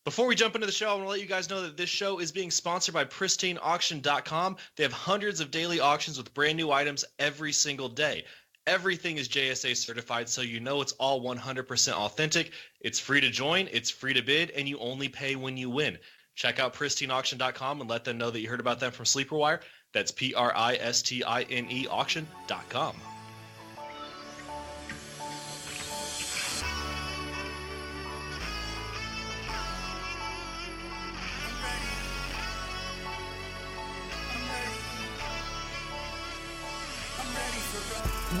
Before we jump into the show, I want to let you guys know that this show is being sponsored by PristineAuction.com. They have hundreds of daily auctions with brand new items every single day. Everything is JSA certified, so you know it's all 100% authentic. It's free to join, it's free to bid, and you only pay when you win. Check out PristineAuction.com and let them know that you heard about them from Sleeper Wire. That's PRISTINE auction.com.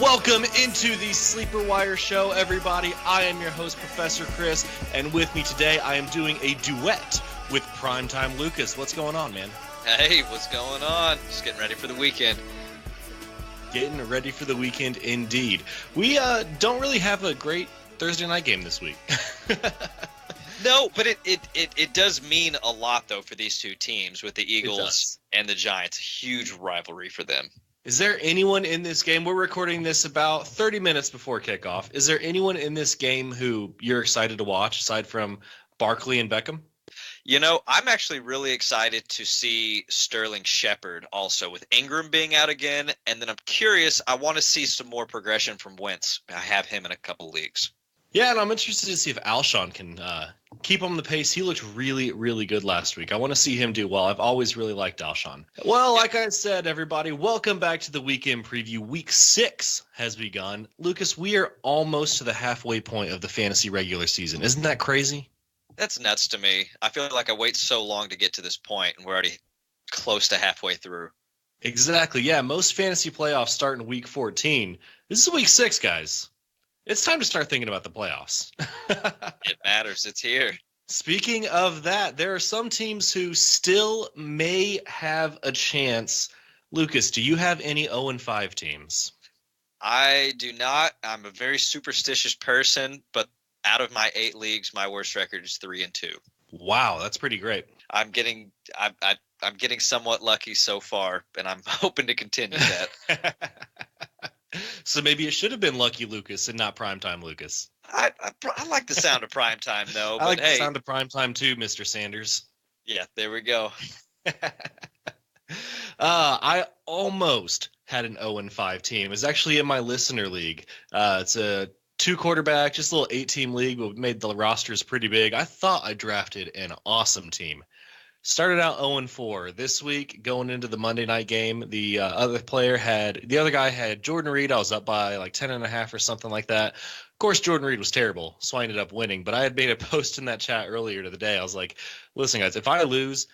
Welcome into the Sleeper Wire show, everybody. I am your host, Professor Chris, and with me today, I am doing a duet with Primetime Lucas. What's going on, man? Hey, what's going on? Just getting ready for the weekend. Getting ready for the weekend, indeed. We don't really have a great Thursday night game this week. No, but it does mean a lot, though, for these two teams, with the Eagles and the Giants. Huge rivalry for them. Is there anyone in this game? We're recording this about 30 minutes before kickoff. Is there anyone in this game who you're excited to watch, aside from Barkley and Beckham? You know, I'm actually really excited to see Sterling Shepard also, with Ingram being out again. And then I'm curious, I want to see some more progression from Wentz. I have him in a couple leagues. Yeah, and I'm interested to see if Alshon can keep on the pace. He looked really, really good last week. I want to see him do well. I've always really liked Alshon. Well, like I said, everybody, welcome back to the weekend preview. Week 6 has begun. Lucas, we are almost to the halfway point of the fantasy regular season. Isn't that crazy? That's nuts to me. I feel like I wait so long to get to this point, and we're already close to halfway through. Exactly, yeah. Most fantasy playoffs start in week 14. This is week 6, guys. It's time to start thinking about the playoffs. It matters. It's here. Speaking of that, there are some teams who still may have a chance. Lucas, do you have any 0-5 teams? I do not. I'm a very superstitious person, but out of my 8 leagues, my worst record is 3-2. Wow, that's pretty great. I'm getting somewhat lucky so far, and I'm hoping to continue that. So maybe it should have been Lucky Lucas and not Primetime Lucas. I like the sound of Primetime, though. I like the sound of Primetime too, Mr. Sanders. Yeah, there we go. I almost had an 0-5 team. It was actually in my listener league. It's a 2-quarterback, just a little 8-team league, but made the rosters pretty big. I thought I drafted an awesome team. Started out 0-4. This week, going into the Monday night game, the other guy had Jordan Reed. I was up by like 10.5 or something like that. Of course, Jordan Reed was terrible, so I ended up winning. But I had made a post in that chat earlier to the day. I was like, listen, guys, if I lose,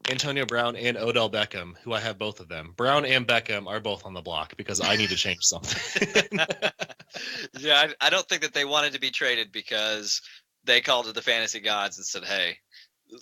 Antonio Brown and Odell Beckham, who I have both of them, Brown and Beckham are both on the block because I need to change something. Yeah, I don't think that they wanted to be traded because they called to the fantasy gods and said, hey,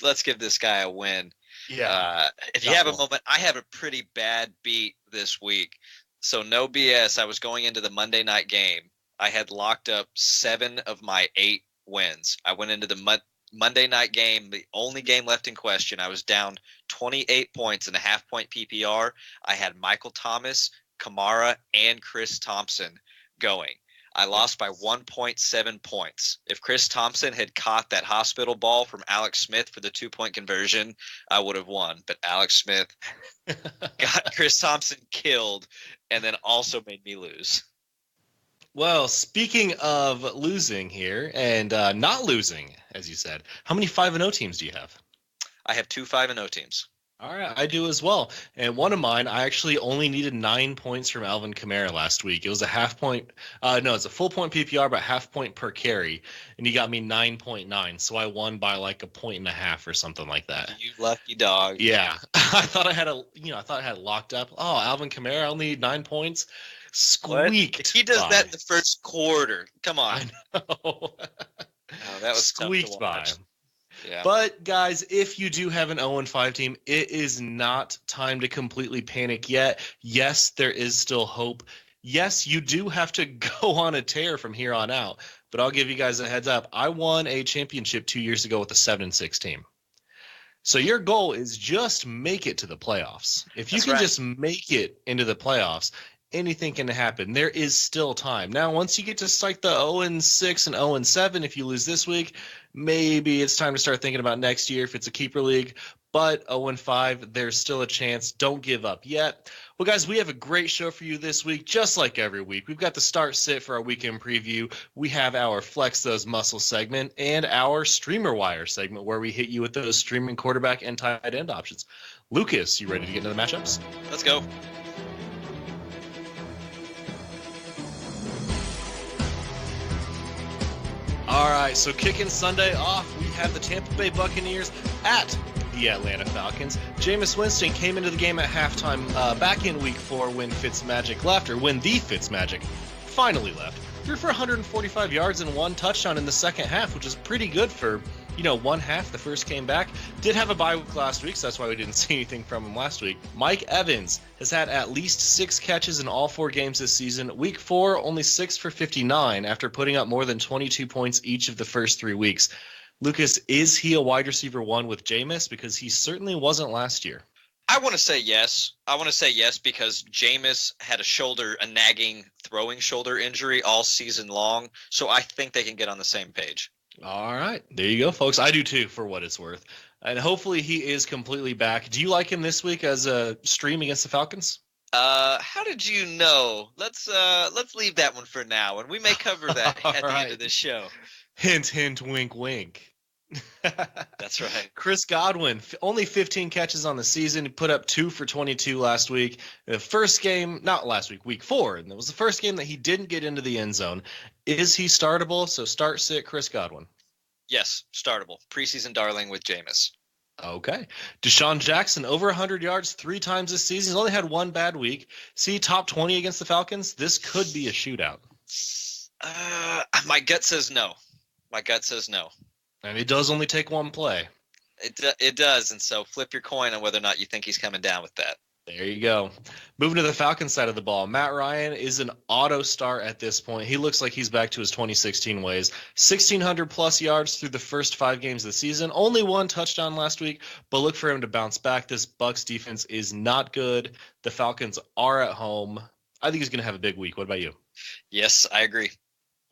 let's give this guy a win. Yeah. If you have a moment, I have a pretty bad beat this week. So no BS. I was going into the Monday night game. I had locked up 7 of my 8 wins. I went into the Monday night game, the only game left in question. I was down 28 points in a half-point PPR. I had Michael Thomas, Kamara, and Chris Thompson going. I lost by 1.7 points. If Chris Thompson had caught that hospital ball from Alex Smith for the 2-point conversion, I would have won. But Alex Smith got Chris Thompson killed and then also made me lose. Well, speaking of losing here and not losing, as you said, how many 5-0 teams do you have? I have 2 5-0 teams. All right, I do as well. And one of mine, I actually only needed 9 points from Alvin Kamara last week. It was a it's a full point PPR, but half point per carry. And he got me 9.9. So I won by like 1.5 points or something like that. You lucky dog. Yeah. I thought I had it locked up. Oh, Alvin Kamara, I only need 9 points. Squeaked. If he does that in the first quarter. Come on. I know. Oh, that was squeaked by. Yeah. But, guys, if you do have an 0-5 team, it is not time to completely panic yet. Yes, there is still hope. Yes, you do have to go on a tear from here on out. But I'll give you guys a heads up. I won a championship 2 years ago with a 7-6 team. So your goal is just make it to the playoffs. If you can just make it into the playoffs, anything can happen. There is still time. Now, once you get to like the 0-6 and 0-7, if you lose this week, maybe it's time to start thinking about next year if it's a keeper league. But 0-5, there's still a chance. Don't give up yet. Well, guys, we have a great show for you this week, just like every week. We've got the start sit for our weekend preview. We have our Flex Those Muscles segment and our Streamer Wire segment where we hit you with those streaming quarterback and tight end options. Lucas, you ready to get into the matchups? Let's go. All right, so kicking Sunday off, we have the Tampa Bay Buccaneers at the Atlanta Falcons. Jameis Winston came into the game at halftime back in Week 4 when Fitzmagic left, or when the Fitzmagic finally left. Threw for 145 yards and 1 touchdown in the second half, which is pretty good for, one half. The first came back. Did have a bye week last week, so that's why we didn't see anything from him last week. Mike Evans has had at least 6 catches in all 4 games this season. Week 4, only 6 for 59 after putting up more than 22 points each of the first 3 weeks. Lucas, is he a wide receiver 1 with Jameis? Because he certainly wasn't last year. I want to say yes. I want to say yes because Jameis had a nagging throwing shoulder injury all season long. So I think they can get on the same page. All right. There you go, folks. I do too, for what it's worth. And hopefully he is completely back. Do you like him this week as a stream against the Falcons? How did you know? Let's leave that one for now, and we may cover that at the end of this show. Hint, hint, wink, wink. That's right. Chris Godwin, only 15 catches on the season. He put up 2 for 22 last week. The first game, not last week, Week 4. And it was the first game that he didn't get into the end zone. Is he startable? So start, sit, Chris Godwin. Yes, startable. Preseason darling with Jameis. Okay. Deshaun Jackson, over 100 yards 3 times this season. He's only had 1 bad week. See, top 20 against the Falcons? This could be a shootout. My gut says no. And it does only take 1 play. It does, and so flip your coin on whether or not you think he's coming down with that. There you go. Moving to the Falcons side of the ball, Matt Ryan is an auto start at this point. He looks like he's back to his 2016 ways. 1,600-plus yards through the first 5 games of the season. Only 1 touchdown last week, but look for him to bounce back. This Bucs defense is not good. The Falcons are at home. I think he's going to have a big week. What about you? Yes, I agree.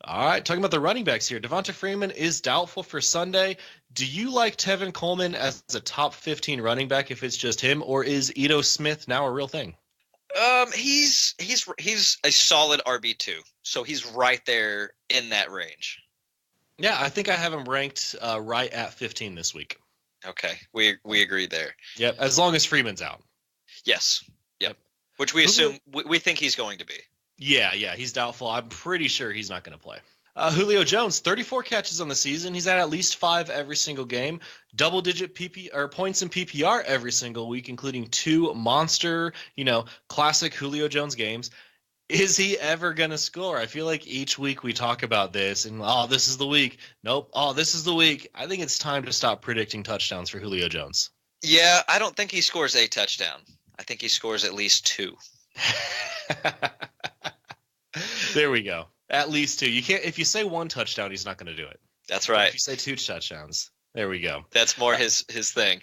All right, talking about the running backs here. Devonta Freeman is doubtful for Sunday. Do you like Tevin Coleman as a top 15 running back if it's just him, or is Ito Smith now a real thing? He's a solid RB2, so he's right there in that range. Yeah, I think I have him ranked right at 15 this week. Okay, we agree there. Yep, as long as Freeman's out. Yes. Yep. Which we assume we think he's going to be. Yeah, he's doubtful. I'm pretty sure he's not going to play. Julio Jones, 34 catches on the season. He's had at least 5 every single game. Double-digit points in PPR every single week, including 2 monster, classic Julio Jones games. Is he ever going to score? I feel like each week we talk about this, and this is the week. Nope. This is the week. I think it's time to stop predicting touchdowns for Julio Jones. Yeah, I don't think he scores a touchdown. I think he scores at least 2. There we go. At least 2. You can't. If you say 1 touchdown, he's not going to do it. That's right. If you say 2 touchdowns, there we go. That's more his thing.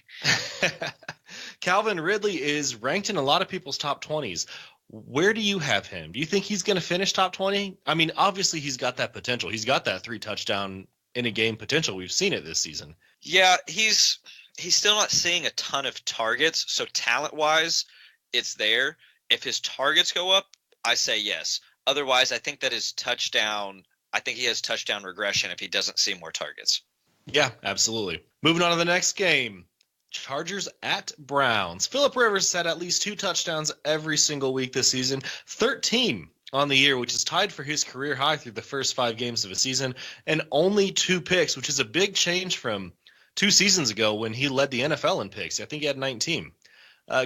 Calvin Ridley is ranked in a lot of people's top 20s. Where do you have him? Do you think he's going to finish top 20? I mean, obviously he's got that potential. He's got that 3 touchdown in a game potential. We've seen it this season. Yeah, he's still not seeing a ton of targets. So talent-wise, it's there. If his targets go up, I say yes. Otherwise, I think that I think he has touchdown regression if he doesn't see more targets. Yeah, absolutely. Moving on to the next game. Chargers at Browns. Phillip Rivers had at least 2 touchdowns every single week this season. 13 on the year, which is tied for his career high through the first 5 games of a season. And only 2 picks, which is a big change from 2 seasons ago when he led the NFL in picks. I think he had 19.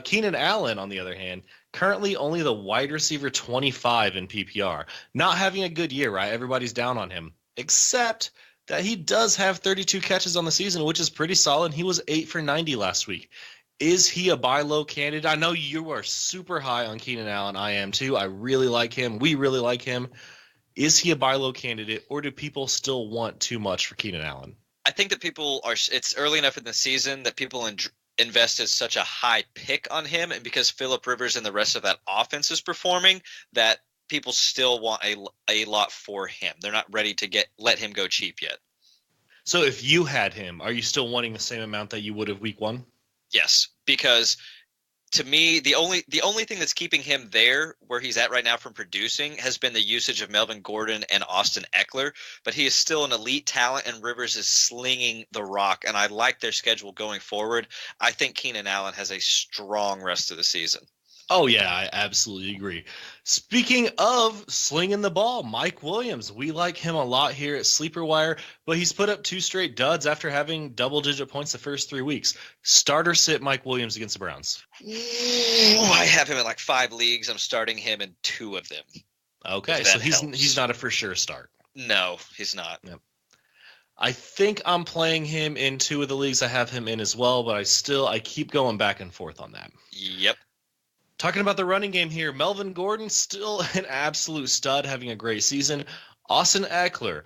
Keenan Allen, on the other hand, currently only the wide receiver 25 in PPR. Not having a good year, right? Everybody's down on him. Except that he does have 32 catches on the season, which is pretty solid. He was 8 for 90 last week. Is he a buy low candidate? I know you are super high on Keenan Allen. I am too. I really like him. We really like him. Is he a buy low candidate, or do people still want too much for Keenan Allen? I think that it's early enough in the season that people invested such a high pick on him, and because Phillip Rivers and the rest of that offense is performing, that people still want a lot for him. They're not ready to let him go cheap yet. So if you had him, are you still wanting the same amount that you would have week 1? Yes, because to me, the only thing that's keeping him there where he's at right now from producing has been the usage of Melvin Gordon and Austin Eckler, but he is still an elite talent, and Rivers is slinging the rock, and I like their schedule going forward. I think Keenan Allen has a strong rest of the season. Oh, yeah, I absolutely agree. Speaking of slinging the ball, Mike Williams, we like him a lot here at Sleeper Wire, but he's put up 2 straight duds after having double-digit points the first 3 weeks. Starter sit Mike Williams against the Browns. Ooh, I have him in like 5 leagues. I'm starting him in 2 of them. Okay, so he's not a for sure start. No, he's not. Yep. I think I'm playing him in 2 of the leagues. I have him in as well, but I keep going back and forth on that. Yep. Talking about the running game here, Melvin Gordon, still an absolute stud, having a great season. Austin Eckler,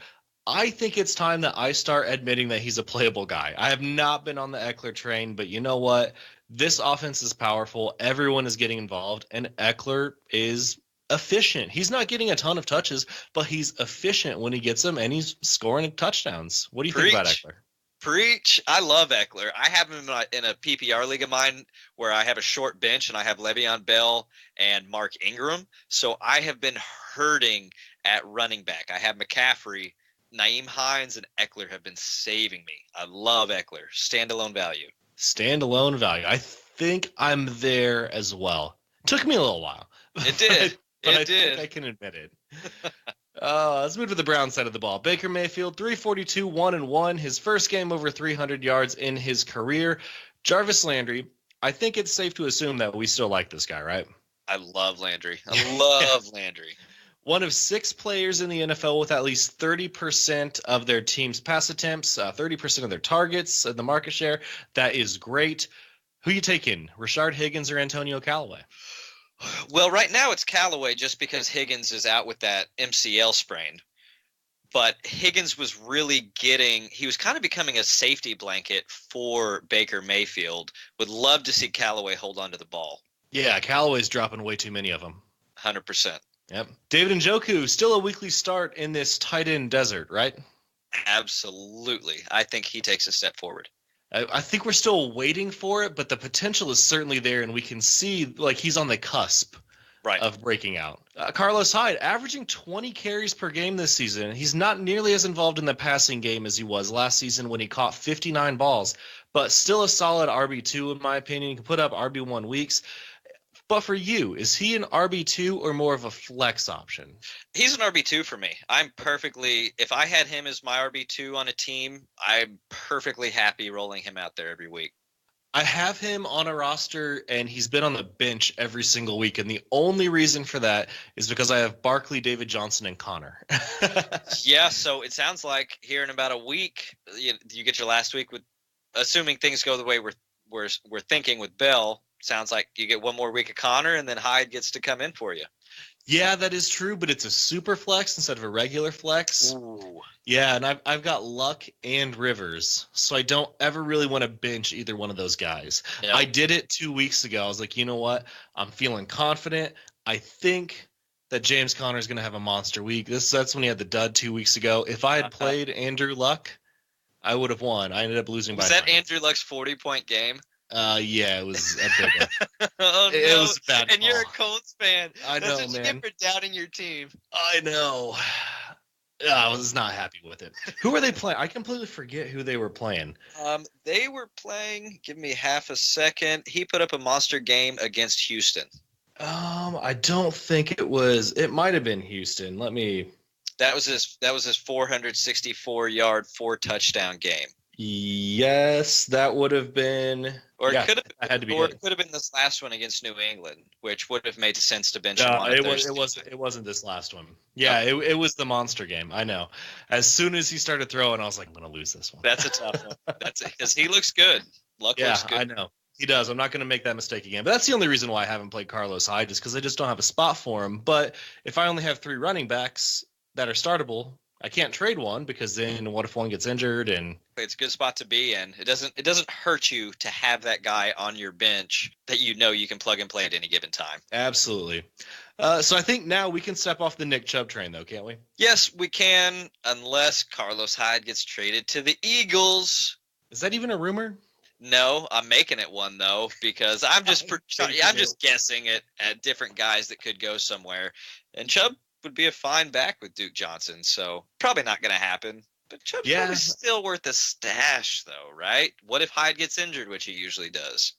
I think it's time that I start admitting that he's a playable guy. I have not been on the Eckler train, but you know what? This offense is powerful. Everyone is getting involved, and Eckler is efficient. He's not getting a ton of touches, but he's efficient when he gets them, and he's scoring touchdowns. What do you think about Eckler? Preach. I love Eckler. I have him in a PPR league of mine where I have a short bench and I have Le'Veon Bell and Mark Ingram. So I have been hurting at running back. I have McCaffrey, Naeem Hines, and Eckler have been saving me. I love Eckler. Standalone value. Standalone value. I think I'm there as well. Took me a little while. It did. But I think I can admit it. Let's move to the Brown side of the ball. Baker Mayfield, 342, 1-1. His first game over 300 yards in his career. Jarvis Landry, I think it's safe to assume that we still like this guy, right? I love Landry. I love Landry. One of 6 players in the NFL with at least 30% of their team's pass attempts, 30% of their targets, the market share. That is great. Who you taking, Rashard Higgins or Antonio Callaway? Well, right now it's Callaway just because Higgins is out with that MCL sprain. But Higgins was he was kind of becoming a safety blanket for Baker Mayfield. Would love to see Callaway hold on to the ball. Yeah, Callaway's dropping way too many of them. 100%. Yep. David Njoku, still a weekly start in this tight end desert, right? Absolutely. I think he takes a step forward. I think we're still waiting for it, but the potential is certainly there, and we can see like he's on the cusp of breaking out. Carlos Hyde, averaging 20 carries per game this season. He's not nearly as involved in the passing game as he was last season when he caught 59 balls, but still a solid RB2 in my opinion. He can put up RB1 weeks. But for you, is he an RB2 or more of a flex option? He's an RB2 for me. If I had him as my RB2 on a team, I'm perfectly happy rolling him out there every week. I have him on a roster, and he's been on the bench every single week. And the only reason for that is because I have Barkley, David Johnson, and Connor. Yeah, so it sounds like here in about a week, you get your last week with, assuming things go the way we're thinking with Bell. Sounds like you get one more week of Connor, and then Hyde gets to come in for you. Yeah, that is true, but it's a super flex instead of a regular flex. Ooh. Yeah, and I've got Luck and Rivers, so I don't ever really want to bench either one of those guys. Yep. I did it 2 weeks ago. I was like, you know what? I'm feeling confident. I think that James Conner is going to have a monster week. That's when he had the dud 2 weeks ago. If I had played Andrew Luck, I would have won. I ended up losing by 9. Was that Andrew Luck's 40-point game? Yeah, it was a big one. Oh, it was a bad and call. you're a Colts fan. I know, That's what you get for doubting your team. I know. I was not happy with it. Who were they playing? I completely forget who they were playing. They were playing. Give me half a second. He put up a monster game against Houston. I don't think it was. It might have been Houston. Let me. That was his 464-yard, 4-touchdown game. Yes, that would have been. Or yeah, it could have. Had to be. Or it could have been this last one against New England, which would have made sense to bench him. It wasn't this last one. Yeah, no. It was the monster game. I know. As soon as he started throwing, I was like, I'm going to lose this one. That's a tough one. That's it, because he looks good. Luck looks good. I know. He does. I'm not going to make that mistake again. But that's the only reason why I haven't played Carlos Hyde, is because I just don't have a spot for him. But if I only have 3 running backs that are startable, I can't trade one because then what if one gets injured? And It's a good spot to be in. It doesn't hurt you to have that guy on your bench that you know you can plug and play at any given time. absolutely. So I think now we can step off the Nick Chubb train, though, can't we? Yes, we can, unless Carlos Hyde gets traded to the Eagles. Is that even a rumor? No, I'm making it one though because I'm just guessing at different guys that could go somewhere, and Chubb would be a fine back with Duke Johnson, so probably not going to happen. But Chubb's probably still worth a stash, though, right? What if Hyde gets injured, which he usually does?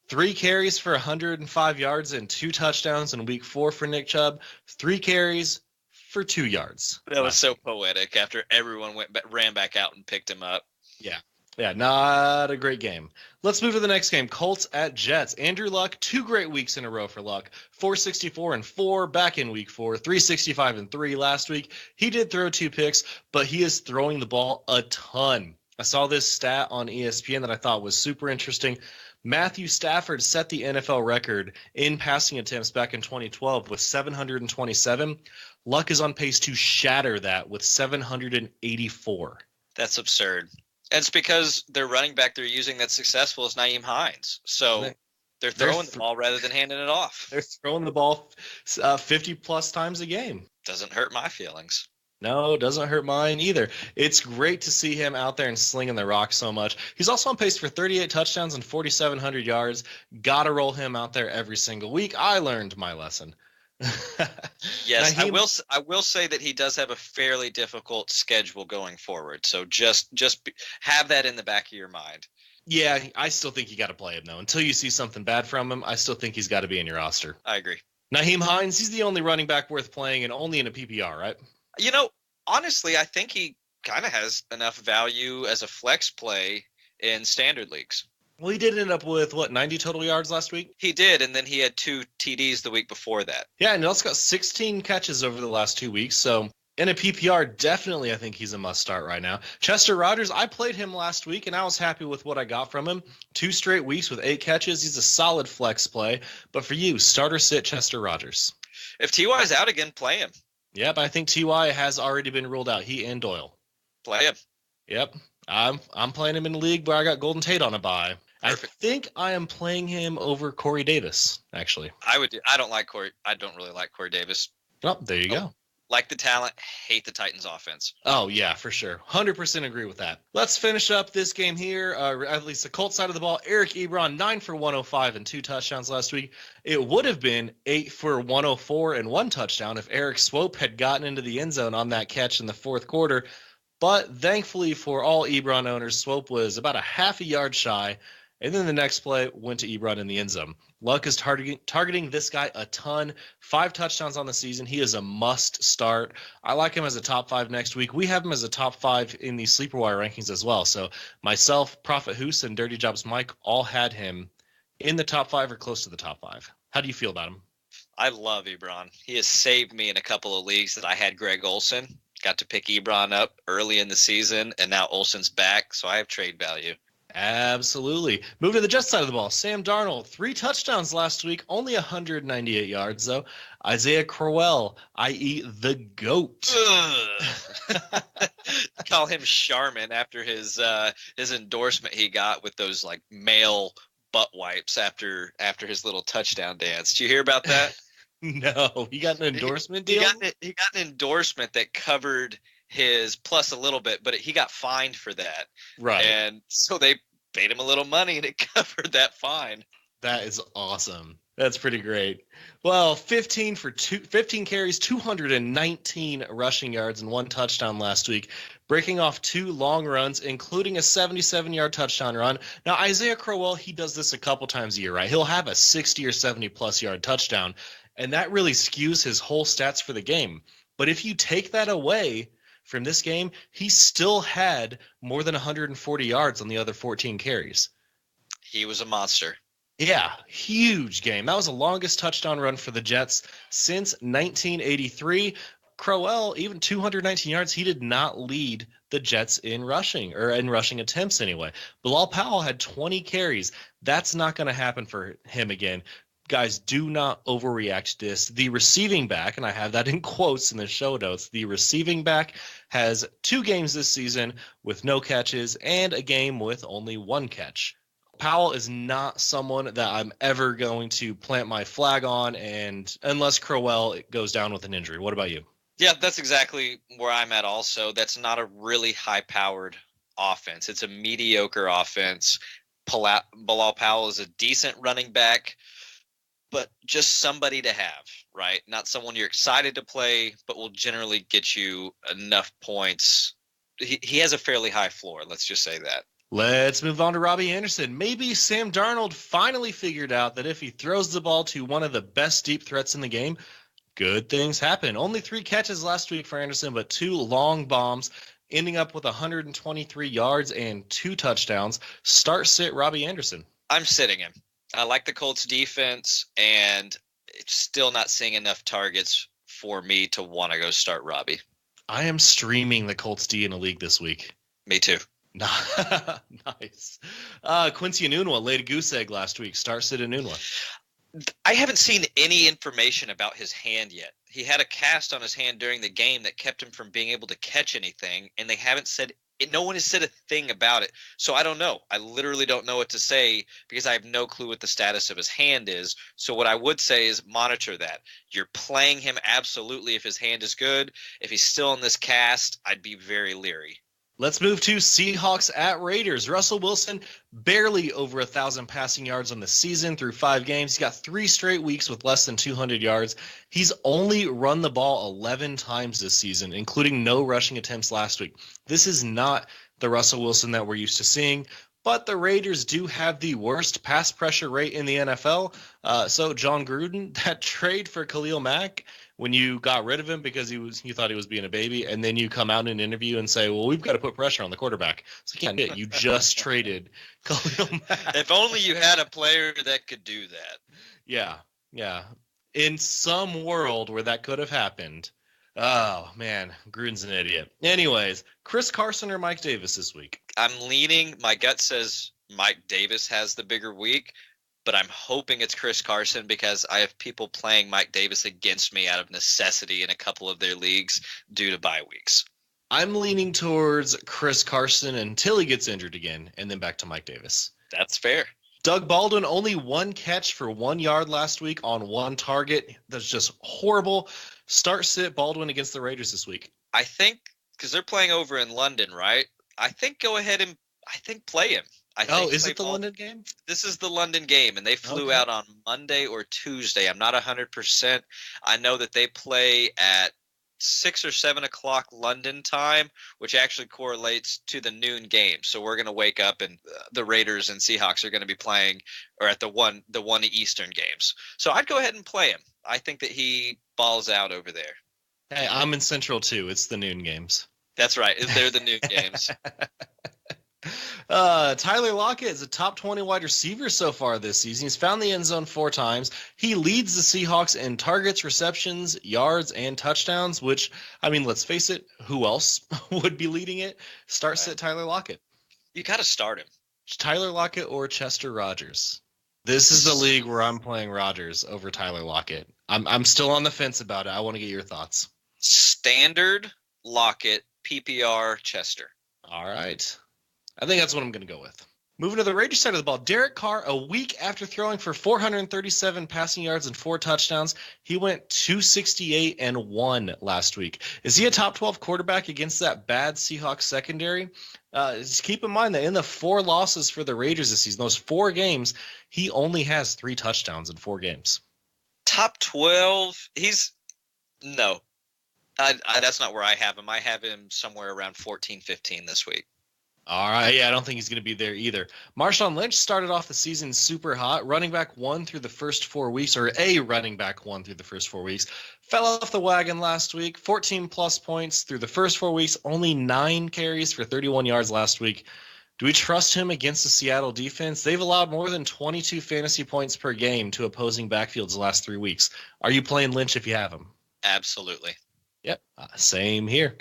3 carries for 105 yards and 2 touchdowns in week 4 for Nick Chubb. 3 carries for 2 yards. That was so poetic after everyone ran back out and picked him up. Yeah, not a great game. Let's move to the next game. Colts at Jets. Andrew Luck, 2 great weeks in a row for Luck. 464-4 back in week 4. 365-3 last week. He did throw 2 picks, but he is throwing the ball a ton. I saw this stat on ESPN that I thought was super interesting. Matthew Stafford set the NFL record in passing attempts back in 2012 with 727. Luck is on pace to shatter that with 784. That's absurd. And it's because their running back they're using that's successful is Nyheim Hines. So they're throwing the ball rather than handing it off. They're throwing the ball 50-plus times a game. Doesn't hurt my feelings. No, doesn't hurt mine either. It's great to see him out there and slinging the rock so much. He's also on pace for 38 touchdowns and 4,700 yards. Got to roll him out there every single week. I learned my lesson. Yes, I will say that he does have a fairly difficult schedule going forward. So just have that in the back of your mind. Yeah, I still think you got to play him, though. Until you see something bad from him, I still think he's got to be in your roster. I agree. Nyheim Hines, he's the only running back worth playing and only in a PPR, right? You know, honestly, I think he kind of has enough value as a flex play in standard leagues. Well, he did end up with, 90 total yards last week? He did, and then he had 2 TDs the week before that. Yeah, and he also got 16 catches over the last 2 weeks, so in a PPR, definitely I think he's a must-start right now. Chester Rogers, I played him last week, and I was happy with what I got from him. 2 straight weeks with 8 catches. He's a solid flex play. But for you, start or sit Chester Rogers. If T.Y.'s out again, play him. Yep, I think T.Y. has already been ruled out. He and Doyle. Play him. Yep, I'm playing him in a league where I got Golden Tate on a bye. Perfect. I think I am playing him over Corey Davis, actually. I don't like Corey. I don't really like Corey Davis. Oh, there you go. Like the talent, hate the Titans offense. Oh, yeah, for sure. 100% agree with that. Let's finish up this game here, at least the Colts side of the ball. Eric Ebron, 9 for 105 and 2 touchdowns last week. It would have been 8 for 104 and 1 touchdown if Eric Swope had gotten into the end zone on that catch in the fourth quarter. But thankfully for all Ebron owners, Swope was about a half a yard shy. And then the next play went to Ebron in the end zone. Luck is targeting this guy a ton. 5 touchdowns on the season. He is a must start. I like him as a top 5 next week. We have him as a top 5 in the Sleeper Wire rankings as well. So myself, Prophet Hoos, and Dirty Jobs Mike all had him in the top 5 or close to the top 5. How do you feel about him? I love Ebron. He has saved me in a couple of leagues that I had Greg Olsen. Got to pick Ebron up early in the season, and now Olsen's back, so I have trade value. Absolutely. Move to the Jets side of the ball. Sam Darnold, 3 touchdowns last week, only 198 yards, though. Isaiah Crowell, i.e. the GOAT. Call him Charmin after his endorsement he got with those like male butt wipes after his little touchdown dance. Did you hear about that? No. He got an endorsement deal? He got an endorsement that covered his plus a little bit, but he got fined for that. Right. And so they paid him a little money and it covered that fine. That is awesome. That's pretty great. Well, 15 carries, 219 rushing yards, and 1 touchdown last week, breaking off 2 long runs, including a 77-yard touchdown run. Now, Isaiah Crowell, he does this a couple times a year, right? He'll have a 60 or 70-plus yard touchdown, and that really skews his whole stats for the game. But if you take that away from this game, he still had more than 140 yards on the other 14 carries. He was a monster. Yeah, huge game. That was the longest touchdown run for the Jets since 1983. Crowell, even 219 yards, he did not lead the Jets in rushing, or in rushing attempts anyway. Bilal Powell had 20 carries. That's not going to happen for him again. guys, do not overreact to this. The receiving back, and I have that in quotes in the show notes, the receiving back has 2 games this season with no catches and a game with only 1 catch. Powell is not someone that I'm ever going to plant my flag on, and unless Crowell goes down with an injury. What about you? Yeah, that's exactly where I'm at also. That's not a really high-powered offense. It's a mediocre offense. Bilal Powell is a decent running back, but just somebody to have, right? Not someone you're excited to play, but will generally get you enough points. He has a fairly high floor, let's just say that. Let's move on to Robbie Anderson. Maybe Sam Darnold finally figured out that if he throws the ball to one of the best deep threats in the game, good things happen. Only 3 catches last week for Anderson, but 2 long bombs, ending up with 123 yards and 2 touchdowns. Start sit Robbie Anderson. I'm sitting him. I like the Colts defense, and it's still not seeing enough targets for me to want to go start Robbie. I am streaming the Colts D in a league this week. Me too. Nice. Quincy Enunwa laid a goose egg last week. Start sit Enunwa. I haven't seen any information about his hand yet. He had a cast on his hand during the game that kept him from being able to catch anything, and they haven't said – no one has said a thing about it. So I don't know. I literally don't know what to say because I have no clue what the status of his hand is. So what I would say is monitor that. You're playing him absolutely if his hand is good. If he's still in this cast, I'd be very leery. Let's move to Seahawks at Raiders. Russell Wilson barely over 1,000 passing yards on the season through 5 games. He's got 3 straight weeks with less than 200 yards. He's only run the ball 11 times this season, including no rushing attempts last week. This is not the Russell Wilson that we're used to seeing, but the Raiders do have the worst pass pressure rate in the NFL. So John Gruden, that trade for Khalil Mack, when you got rid of him because you thought he was being a baby, and then you come out in an interview and say, well, we've got to put pressure on the quarterback. So you just traded Khalil Mack. If only you had a player that could do that. Yeah. In some world where that could have happened. Oh, man, Gruden's an idiot. Anyways, Chris Carson or Mike Davis this week? I'm leaning, my gut says Mike Davis has the bigger week, but I'm hoping it's Chris Carson because I have people playing Mike Davis against me out of necessity in a couple of their leagues due to bye weeks. I'm leaning towards Chris Carson until he gets injured again, and then back to Mike Davis. That's fair. Doug Baldwin, only 1 catch for 1 yard last week on 1 target. That's just horrible. Start sit Baldwin against the Raiders this week. I think, because they're playing over in London, right? I think go ahead and play him. Is it the London game? This is the London game, and they flew out on Monday or Tuesday. I'm not 100%. I know that they play at 6 or 7 o'clock London time, which actually correlates to the noon game. So we're going to wake up, and the Raiders and Seahawks are going to be playing, or at the one Eastern games. So I'd go ahead and play him. I think that he balls out over there. Hey, I'm in Central too. It's the noon games. That's right. They're the noon games. Tyler Lockett is a top 20 wide receiver so far this season. He's found the end zone 4 times. He leads the Seahawks in targets, receptions, yards, and touchdowns, which, I mean, let's face it, who else would be leading it? Start sit Tyler Lockett. You got to start him. Tyler Lockett or Chester Rogers. This is the league where I'm playing Rogers over Tyler Lockett. I'm still on the fence about it. I want to get your thoughts. Standard Lockett, PPR Chester. All right. I think that's what I'm going to go with. Moving to the Raiders side of the ball, Derek Carr, a week after throwing for 437 passing yards and 4 touchdowns, he went 268-1 last week. Is he a top 12 quarterback against that bad Seahawks secondary? Just keep in mind that in the 4 losses for the Raiders this season, those 4 games, he only has 3 touchdowns in 4 games. Top 12? No. That's not where I have him. I have him somewhere around 14-15 this week. All right, yeah, I don't think he's going to be there either. Marshawn Lynch started off the season super hot. Running back 1 through the first 4 weeks, or a running back 1 through the first 4 weeks. Fell off the wagon last week, 14-plus points through the first 4 weeks, only 9 carries for 31 yards last week. Do we trust him against the Seattle defense? They've allowed more than 22 fantasy points per game to opposing backfields the last 3 weeks. Are you playing Lynch if you have him? Absolutely. Yep, same here.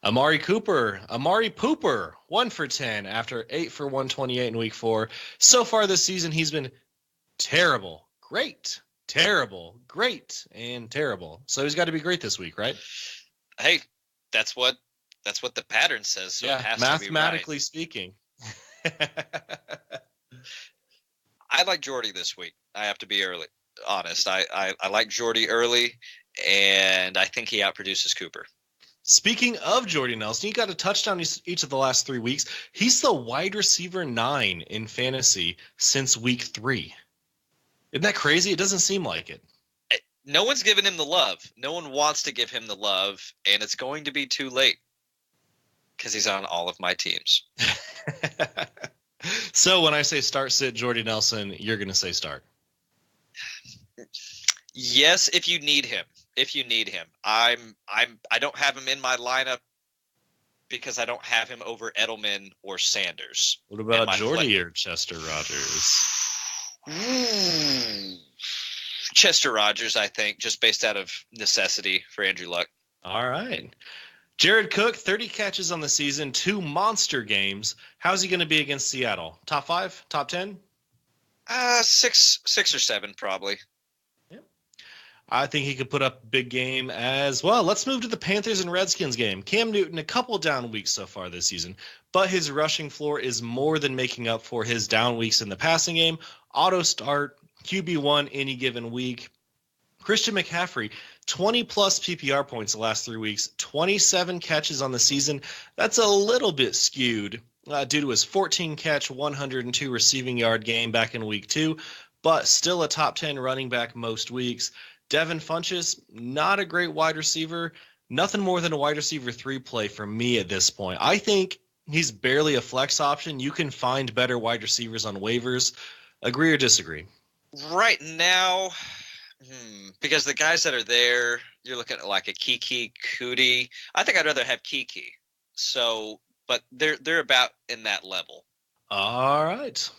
Amari Pooper, 1 for 10 after 8 for 128 in week 4. So far this season, he's been terrible. Great terrible, great, and terrible. So he's got to be great this week, right? Hey, that's what the pattern says, so it Yeah, has to be right. mathematically speaking. I like Jordy this week. I have to be honest. I like Jordy early, and I think he outproduces Cooper. Speaking of Jordy Nelson, he got a touchdown each of the last 3 weeks. He's the wide receiver 9 in fantasy since week 3. Isn't that crazy? It doesn't seem like it. No one's given him the love. No one wants to give him the love, and it's going to be too late because he's on all of my teams. So when I say start sit Jordy Nelson, you're going to say start. Yes, if you need him. I don't have him in my lineup because I don't have him over Edelman or Sanders. What about Jordy or Chester Rogers? Chester Rogers, I think, just based out of necessity for Andrew Luck. All right. Jared Cook, 30 catches on the season, 2 monster games. How's he going to be against Seattle? Top 5? Top 10? 6 or 7 probably. Yep. I think he could put up a big game as well. Let's move to the Panthers and Redskins game. Cam Newton, a couple down weeks so far this season, but his rushing floor is more than making up for his down weeks in the passing game. Auto start, QB1 any given week. Christian McCaffrey, 20-plus PPR points the last 3 weeks, 27 catches on the season. That's a little bit skewed due to his 14-catch, 102 receiving yard game back in week 2, but still a top 10 running back most weeks. Devin Funchess, not a great wide receiver. Nothing more than a wide receiver 3 play for me at this point. I think he's barely a flex option. You can find better wide receivers on waivers. Agree or disagree? Right now, because the guys that are there, you're looking at like a Kiki Cootie. I think I'd rather have Kiki. So, but they're about in that level. All right.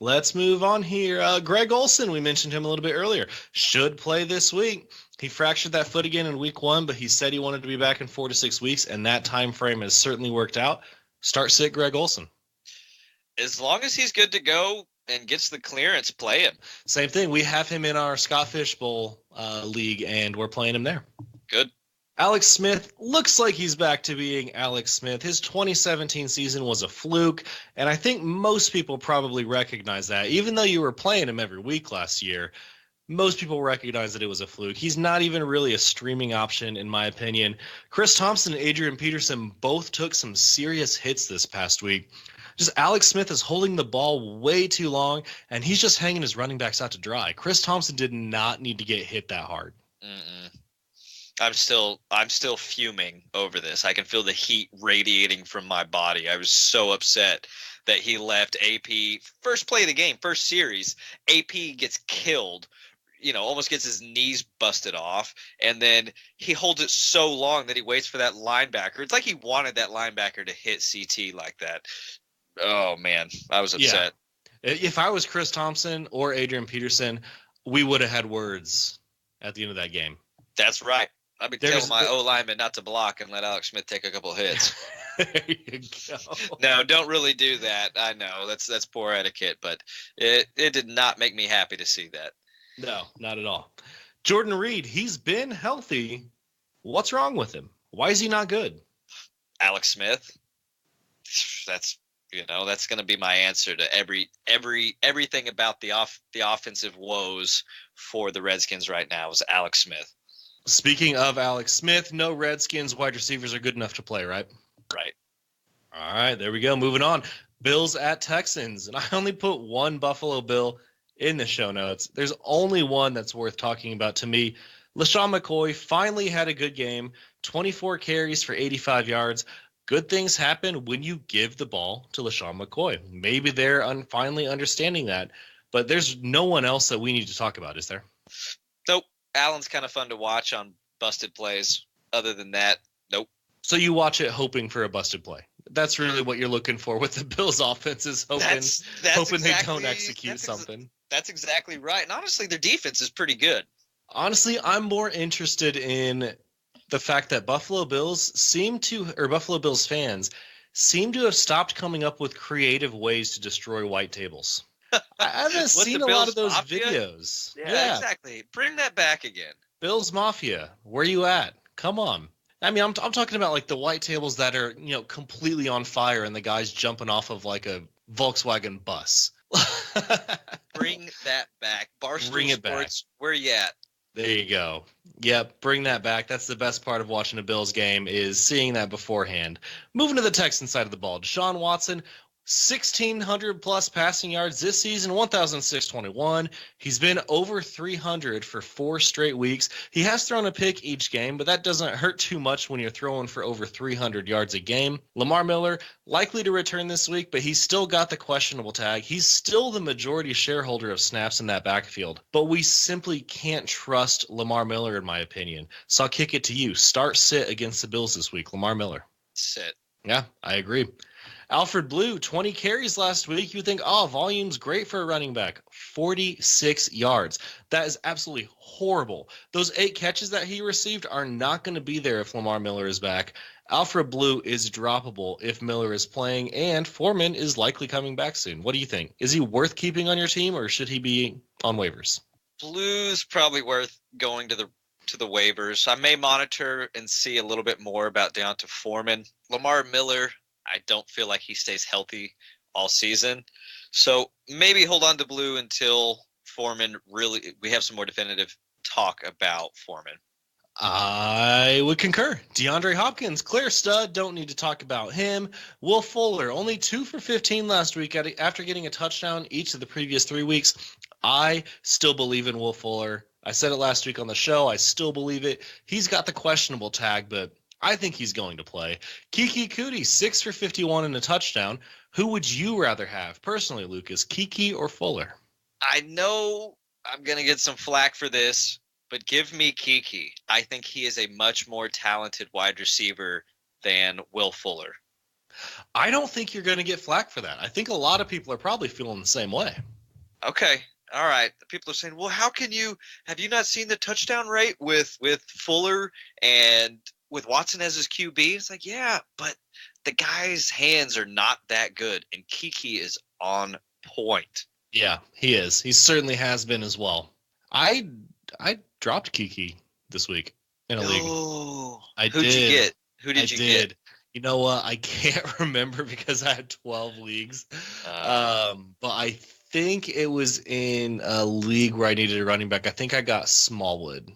Let's move on here. Greg Olsen, we mentioned him a little bit earlier, should play this week. He fractured that foot again in week 1, but he said he wanted to be back in 4 to 6 weeks, and that time frame has certainly worked out. Start sit Greg Olsen. As long as he's good to go and gets the clearance, play him. Same thing. We have him in our Scott Fish Bowl league, and we're playing him there. Good. Alex Smith looks like he's back to being Alex Smith. His 2017 season was a fluke, and I think most people probably recognize that. Even though you were playing him every week last year, most people recognize that it was a fluke. He's not even really a streaming option, in my opinion. Chris Thompson and Adrian Peterson both took some serious hits this past week. Just Alex Smith is holding the ball way too long, and he's just hanging his running backs out to dry. Chris Thompson did not need to get hit that hard. I'm still fuming over this. I can feel the heat radiating from my body. I was so upset that he left AP first play of the game, first series. AP gets killed, almost gets his knees busted off, and then he holds it so long that he waits for that linebacker. It's like he wanted that linebacker to hit CT like that. Oh man, I was upset. Yeah. If I was Chris Thompson or Adrian Peterson, we would have had words at the end of that game. That's right. I'd be telling my O-lineman not to block and let Alex Smith take a couple of hits. There you go. No, don't really do that. I know that's poor etiquette, but it did not make me happy to see that. No, not at all. Jordan Reed, he's been healthy. What's wrong with him? Why is he not good? Alex Smith. That's going to be my answer to everything about the offensive woes for the Redskins right now is Alex Smith. Speaking of Alex Smith, no Redskins wide receivers are good enough to play, right? Right. All right, there we go. Moving on. Bills at Texans. And I only put one Buffalo Bill in the show notes. There's only one that's worth talking about to me. LaShawn McCoy finally had a good game, 24 carries for 85 yards. Good things happen when you give the ball to LaShawn McCoy. Maybe they're finally understanding that, but there's no one else that we need to talk about, is there? Nope. Allen's kind of fun to watch on busted plays. Other than that, nope. So you watch it hoping for a busted play. That's really what you're looking for with the Bills' offense is hoping they don't execute something. That's exactly right. And honestly, their defense is pretty good. Honestly, I'm more interested in the fact that Buffalo Bills fans seem to have stopped coming up with creative ways to destroy white tables. I haven't What, the seen a lot of Bills those Mafia? videos. Yeah, Yeah, exactly. Bring that back again. Bills Mafia, where you at? Come on. I mean, I'm talking about like the white tables that are, completely on fire and the guys jumping off of like a Volkswagen bus. Bring that back. Bring Barstool it back. Sports, where you at? There you go. Yep, bring that back. That's the best part of watching a Bills game is seeing that beforehand. Moving to the Texan side of the ball, Deshaun Watson, 1,600 plus passing yards this season, 1,621. He's been over 300 for 4 straight weeks. He has thrown a pick each game, but that doesn't hurt too much when you're throwing for over 300 yards a game. Lamar Miller, likely to return this week, but he's still got the questionable tag. He's still the majority shareholder of snaps in that backfield, but we simply can't trust Lamar Miller, in my opinion. So I'll kick it to you. Start sit against the Bills this week, Lamar Miller. Sit. Yeah, I agree. Alfred Blue, 20 carries last week. You think, oh, volume's great for a running back. 46 yards. That is absolutely horrible. Those 8 catches that he received are not going to be there if Lamar Miller is back. Alfred Blue is droppable if Miller is playing, and Foreman is likely coming back soon. What do you think? Is he worth keeping on your team, or should he be on waivers? Blue's probably worth going to the waivers. I may monitor and see a little bit more about Deonta Foreman. Lamar Miller, I don't feel like he stays healthy all season. So maybe hold on to Blue until Foreman we have some more definitive talk about Foreman. I would concur. DeAndre Hopkins, clear stud. Don't need to talk about him. Will Fuller, only 2 for 15 last week after getting a touchdown each of the previous 3 weeks. I still believe in Will Fuller. I said it last week on the show. I still believe it. He's got the questionable tag, but I think he's going to play. Kiki Cootie, 6 for 51 and a touchdown. Who would you rather have personally, Lucas, Kiki or Fuller? I know I'm going to get some flack for this, but give me Kiki. I think he is a much more talented wide receiver than Will Fuller. I don't think you're going to get flack for that. I think a lot of people are probably feeling the same way. Okay. All right. People are saying, well, have you not seen the touchdown rate with Fuller and with Watson as his QB? It's like, yeah, but the guy's hands are not that good, and Kiki is on point. Yeah, he is. He certainly has been as well. I dropped Kiki this week in a league. Who'd you get? Who did you get? You know what? I can't remember because I had 12 leagues. But I think it was in a league where I needed a running back. I think I got Smallwood.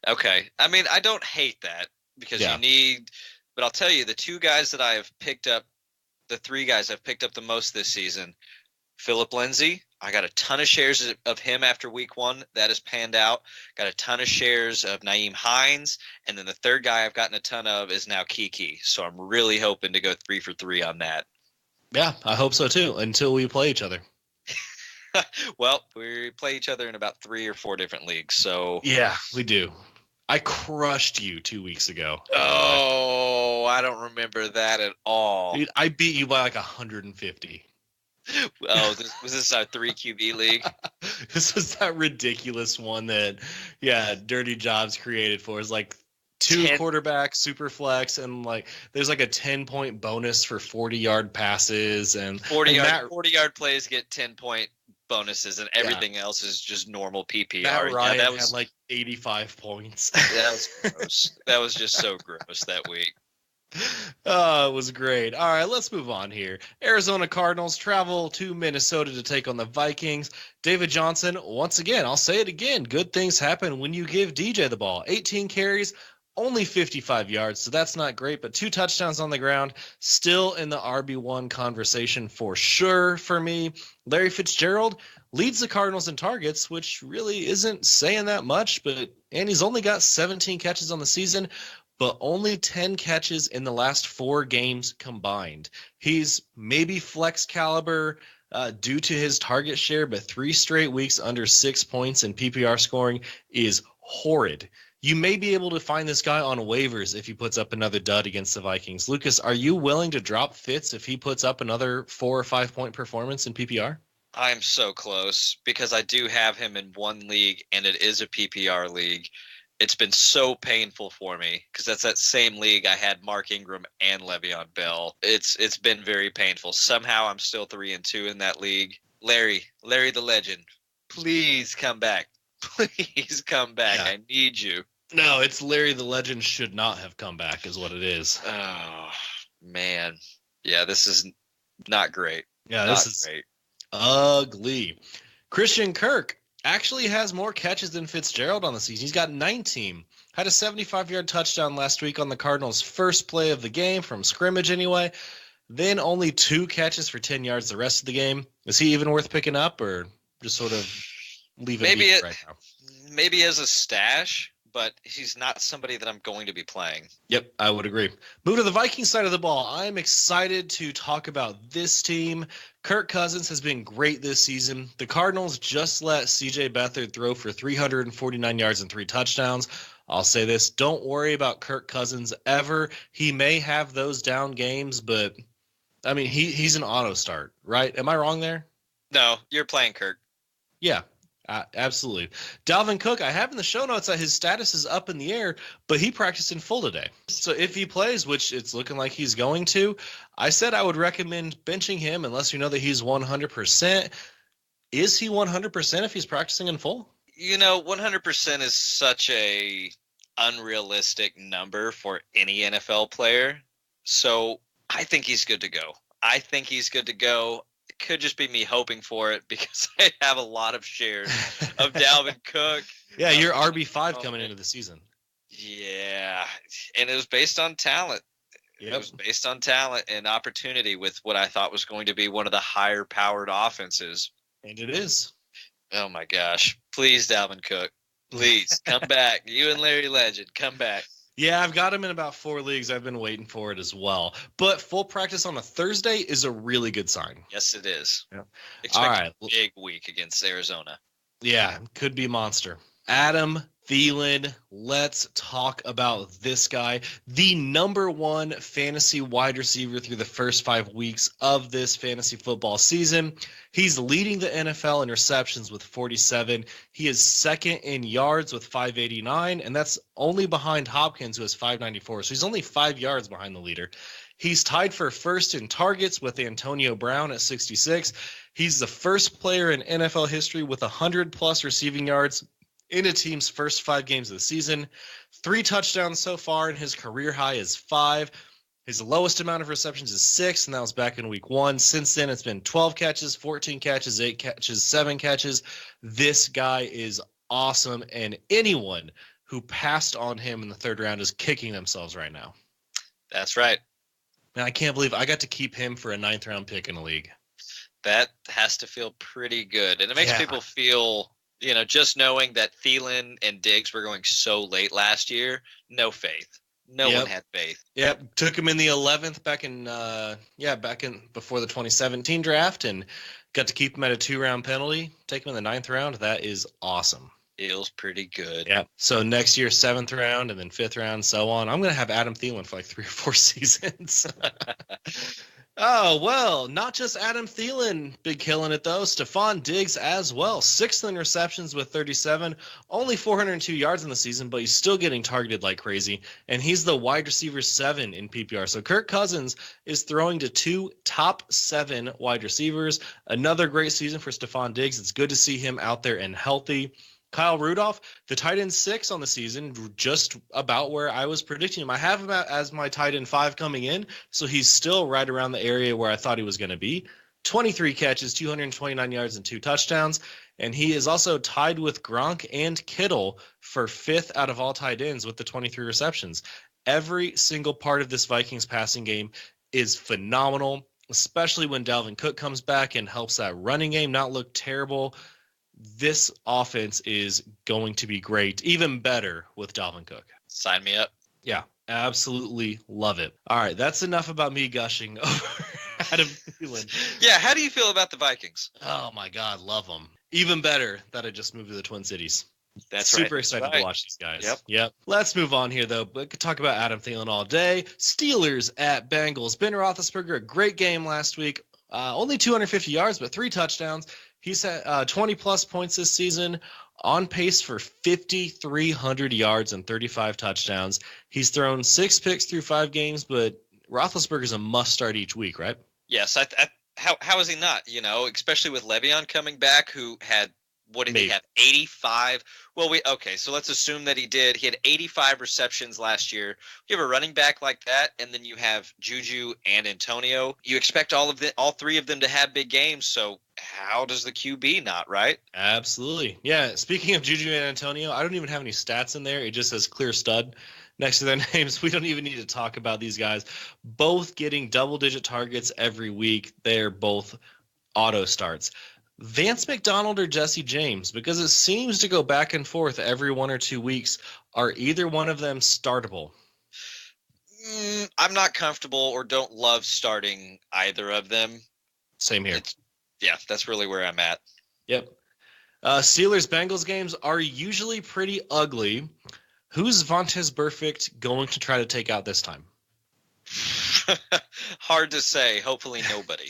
Okay. I mean, I don't hate that because you need – but I'll tell you, the 2 guys that I have picked up, the 3 guys I've picked up the most this season, Philip Lindsay, I got a ton of shares of him after week 1. That has panned out. Got a ton of shares of Nyheim Hines. And then the 3rd guy I've gotten a ton of is now Kiki. So I'm really hoping to go 3 for 3 on that. Yeah, I hope so too, until we play each other. Well, we play each other in about 3 or 4 different leagues. So yeah, we do. I crushed you 2 weeks ago. Oh, I don't remember that at all. Dude, I beat you by like 150. Oh, was this our 3 QB league? This was that ridiculous one that, Dirty Jobs created for. It's like 2 quarterback, super flex, and like there's like a 10-point bonus for 40-yard passes and 40-yard plays get 10-point bonuses, and everything else is just normal PPR. Matt Ryan had like 85 points. That was gross. That was just so gross that week. Oh, it was great. All right, let's move on here. Arizona Cardinals travel to Minnesota to take on the Vikings. David Johnson, once again, I'll say it again, good things happen when you give DJ the ball. 18 carries, only 55 yards, so that's not great, but 2 touchdowns on the ground, still in the RB1 conversation for sure for me. Larry Fitzgerald leads the Cardinals in targets, which really isn't saying that much, and he's only got 17 catches on the season, but only 10 catches in the last 4 games combined. He's maybe flex caliber due to his target share, but 3 straight weeks under 6 points in PPR scoring is horrid. You may be able to find this guy on waivers if he puts up another dud against the Vikings. Lucas, are you willing to drop Fitz if he puts up another 4 or 5 point performance in PPR? I'm so close because I do have him in one league, and it is a PPR league. It's been so painful for me because that's that same league I had Mark Ingram and Le'Veon Bell. It's been very painful. Somehow I'm still 3-2 in that league. Larry the legend, please come back. Please come back. Yeah. I need you. No, it's Larry the Legend should not have come back is what it is. Oh, man. Yeah, this is not great. Yeah, Not this is great. ugly. Christian Kirk actually has more catches than Fitzgerald on the season. He's got 19. Had a 75-yard touchdown last week on the Cardinals' first play of the game from scrimmage anyway. Then only 2 catches for 10 yards the rest of the game. Is he even worth picking up or just sort of leave it right now? Maybe as a stash, but he's not somebody that I'm going to be playing. Yep, I would agree. Move to the Vikings side of the ball. I'm excited to talk about this team. Kirk Cousins has been great this season. The Cardinals just let C.J. Beathard throw for 349 yards and 3 touchdowns. I'll say this, don't worry about Kirk Cousins ever. He may have those down games, but, I mean, he's an auto start, right? Am I wrong there? No, you're playing Kirk. Yeah. Absolutely. Dalvin Cook, I have in the show notes that his status is up in the air, but he practiced in full today. So if he plays, which it's looking like he's going to, I said I would recommend benching him unless you know that he's 100%. Is he 100% if he's practicing in full? 100% is such a unrealistic number for any NFL player. So I think he's good to go. It could just be me hoping for it because I have a lot of shares of Dalvin Cook. Yeah, you're RB5 coming into the season. Yeah, and it was based on talent. Yep. It was based on talent and opportunity with what I thought was going to be one of the higher-powered offenses. And it is. Oh, my gosh. Please, Dalvin Cook. Please, come back. You and Larry Legend, come back. Yeah, I've got him in about 4 leagues. I've been waiting for it as well. But full practice on a Thursday is a really good sign. Yes, it is. Yeah. Expect a big week against Arizona. Yeah, could be monster. Adam Thielen, let's talk about this guy. The number 1 fantasy wide receiver through the first 5 weeks of this fantasy football season. He's leading the NFL in receptions with 47. He is second in yards with 589, and that's only behind Hopkins, who has 594. So he's only 5 yards behind the leader. He's tied for first in targets with Antonio Brown at 66. He's the first player in NFL history with 100-plus receiving yards in a team's first 5 games of the season. 3 touchdowns so far, and his career high is 5. His lowest amount of receptions is 6, and that was back in week 1. Since then, it's been 12 catches, 14 catches, 8 catches, 7 catches. This guy is awesome, and anyone who passed on him in the 3rd round is kicking themselves right now. That's right. And I can't believe I got to keep him for a 9th-round pick in a league. That has to feel pretty good, and it makes people feel... just knowing that Thielen and Diggs were going so late last year, no faith. No one had faith. Yep. Took him in the 11th back in before the 2017 draft and got to keep him at a 2-round penalty. Take him in the 9th round. That is awesome. Feels pretty good. Yeah. So next year, 7th round and then 5th round, so on. I'm going to have Adam Thielen for like 3 or 4 seasons. Oh, well, not just Adam Thielen big killing it, though. Stephon Diggs as well. 6th in receptions with 37. Only 402 yards in the season, but he's still getting targeted like crazy. And he's the wide receiver 7 in PPR. So Kirk Cousins is throwing to 2 top 7 wide receivers. Another great season for Stephon Diggs. It's good to see him out there and healthy. Kyle Rudolph, the tight end 6 on the season, just about where I was predicting him. I have him as my tight end 5 coming in, so he's still right around the area where I thought he was going to be. 23 catches, 229 yards, and 2 touchdowns. And he is also tied with Gronk and Kittle for 5th out of all tight ends with the 23 receptions. Every single part of this Vikings passing game is phenomenal, especially when Dalvin Cook comes back and helps that running game not look terrible. This offense is going to be great, even better with Dalvin Cook. Sign me up. Yeah, absolutely love it. All right, that's enough about me gushing over Adam Thielen. Yeah, how do you feel about the Vikings? Oh, my God, love them. Even better that I just moved to the Twin Cities. That's super excited to watch these guys. Yep. Let's move on here, though. We could talk about Adam Thielen all day. Steelers at Bengals. Ben Roethlisberger, a great game last week. Only 250 yards, but 3 touchdowns. He's had 20-plus points this season, on pace for 5,300 yards and 35 touchdowns. He's thrown 6 picks through 5 games, but Roethlisberger's a must-start each week, right? Yes, how is he not? Especially with Le'Veon coming back, who had what did he Maybe. have? 85. Well, so let's assume that he did. He had 85 receptions last year. You have a running back like that, and then you have Juju and Antonio. You expect all three of them to have big games. So how does the QB not, right? Absolutely. Yeah. Speaking of Juju and Antonio, I don't even have any stats in there. It just says clear stud next to their names. We don't even need to talk about these guys. Both getting double digit targets every week. They're both auto starts. Vance McDonald or Jesse James, because it seems to go back and forth every 1 or 2 weeks. Are either one of them startable? I'm not comfortable or don't love starting either of them. Same here. Yeah, that's really where I'm at. Yep. Steelers Bengals games are usually pretty ugly. Who's Vontez Burfict going to try to take out this time? Hard to say. Hopefully nobody.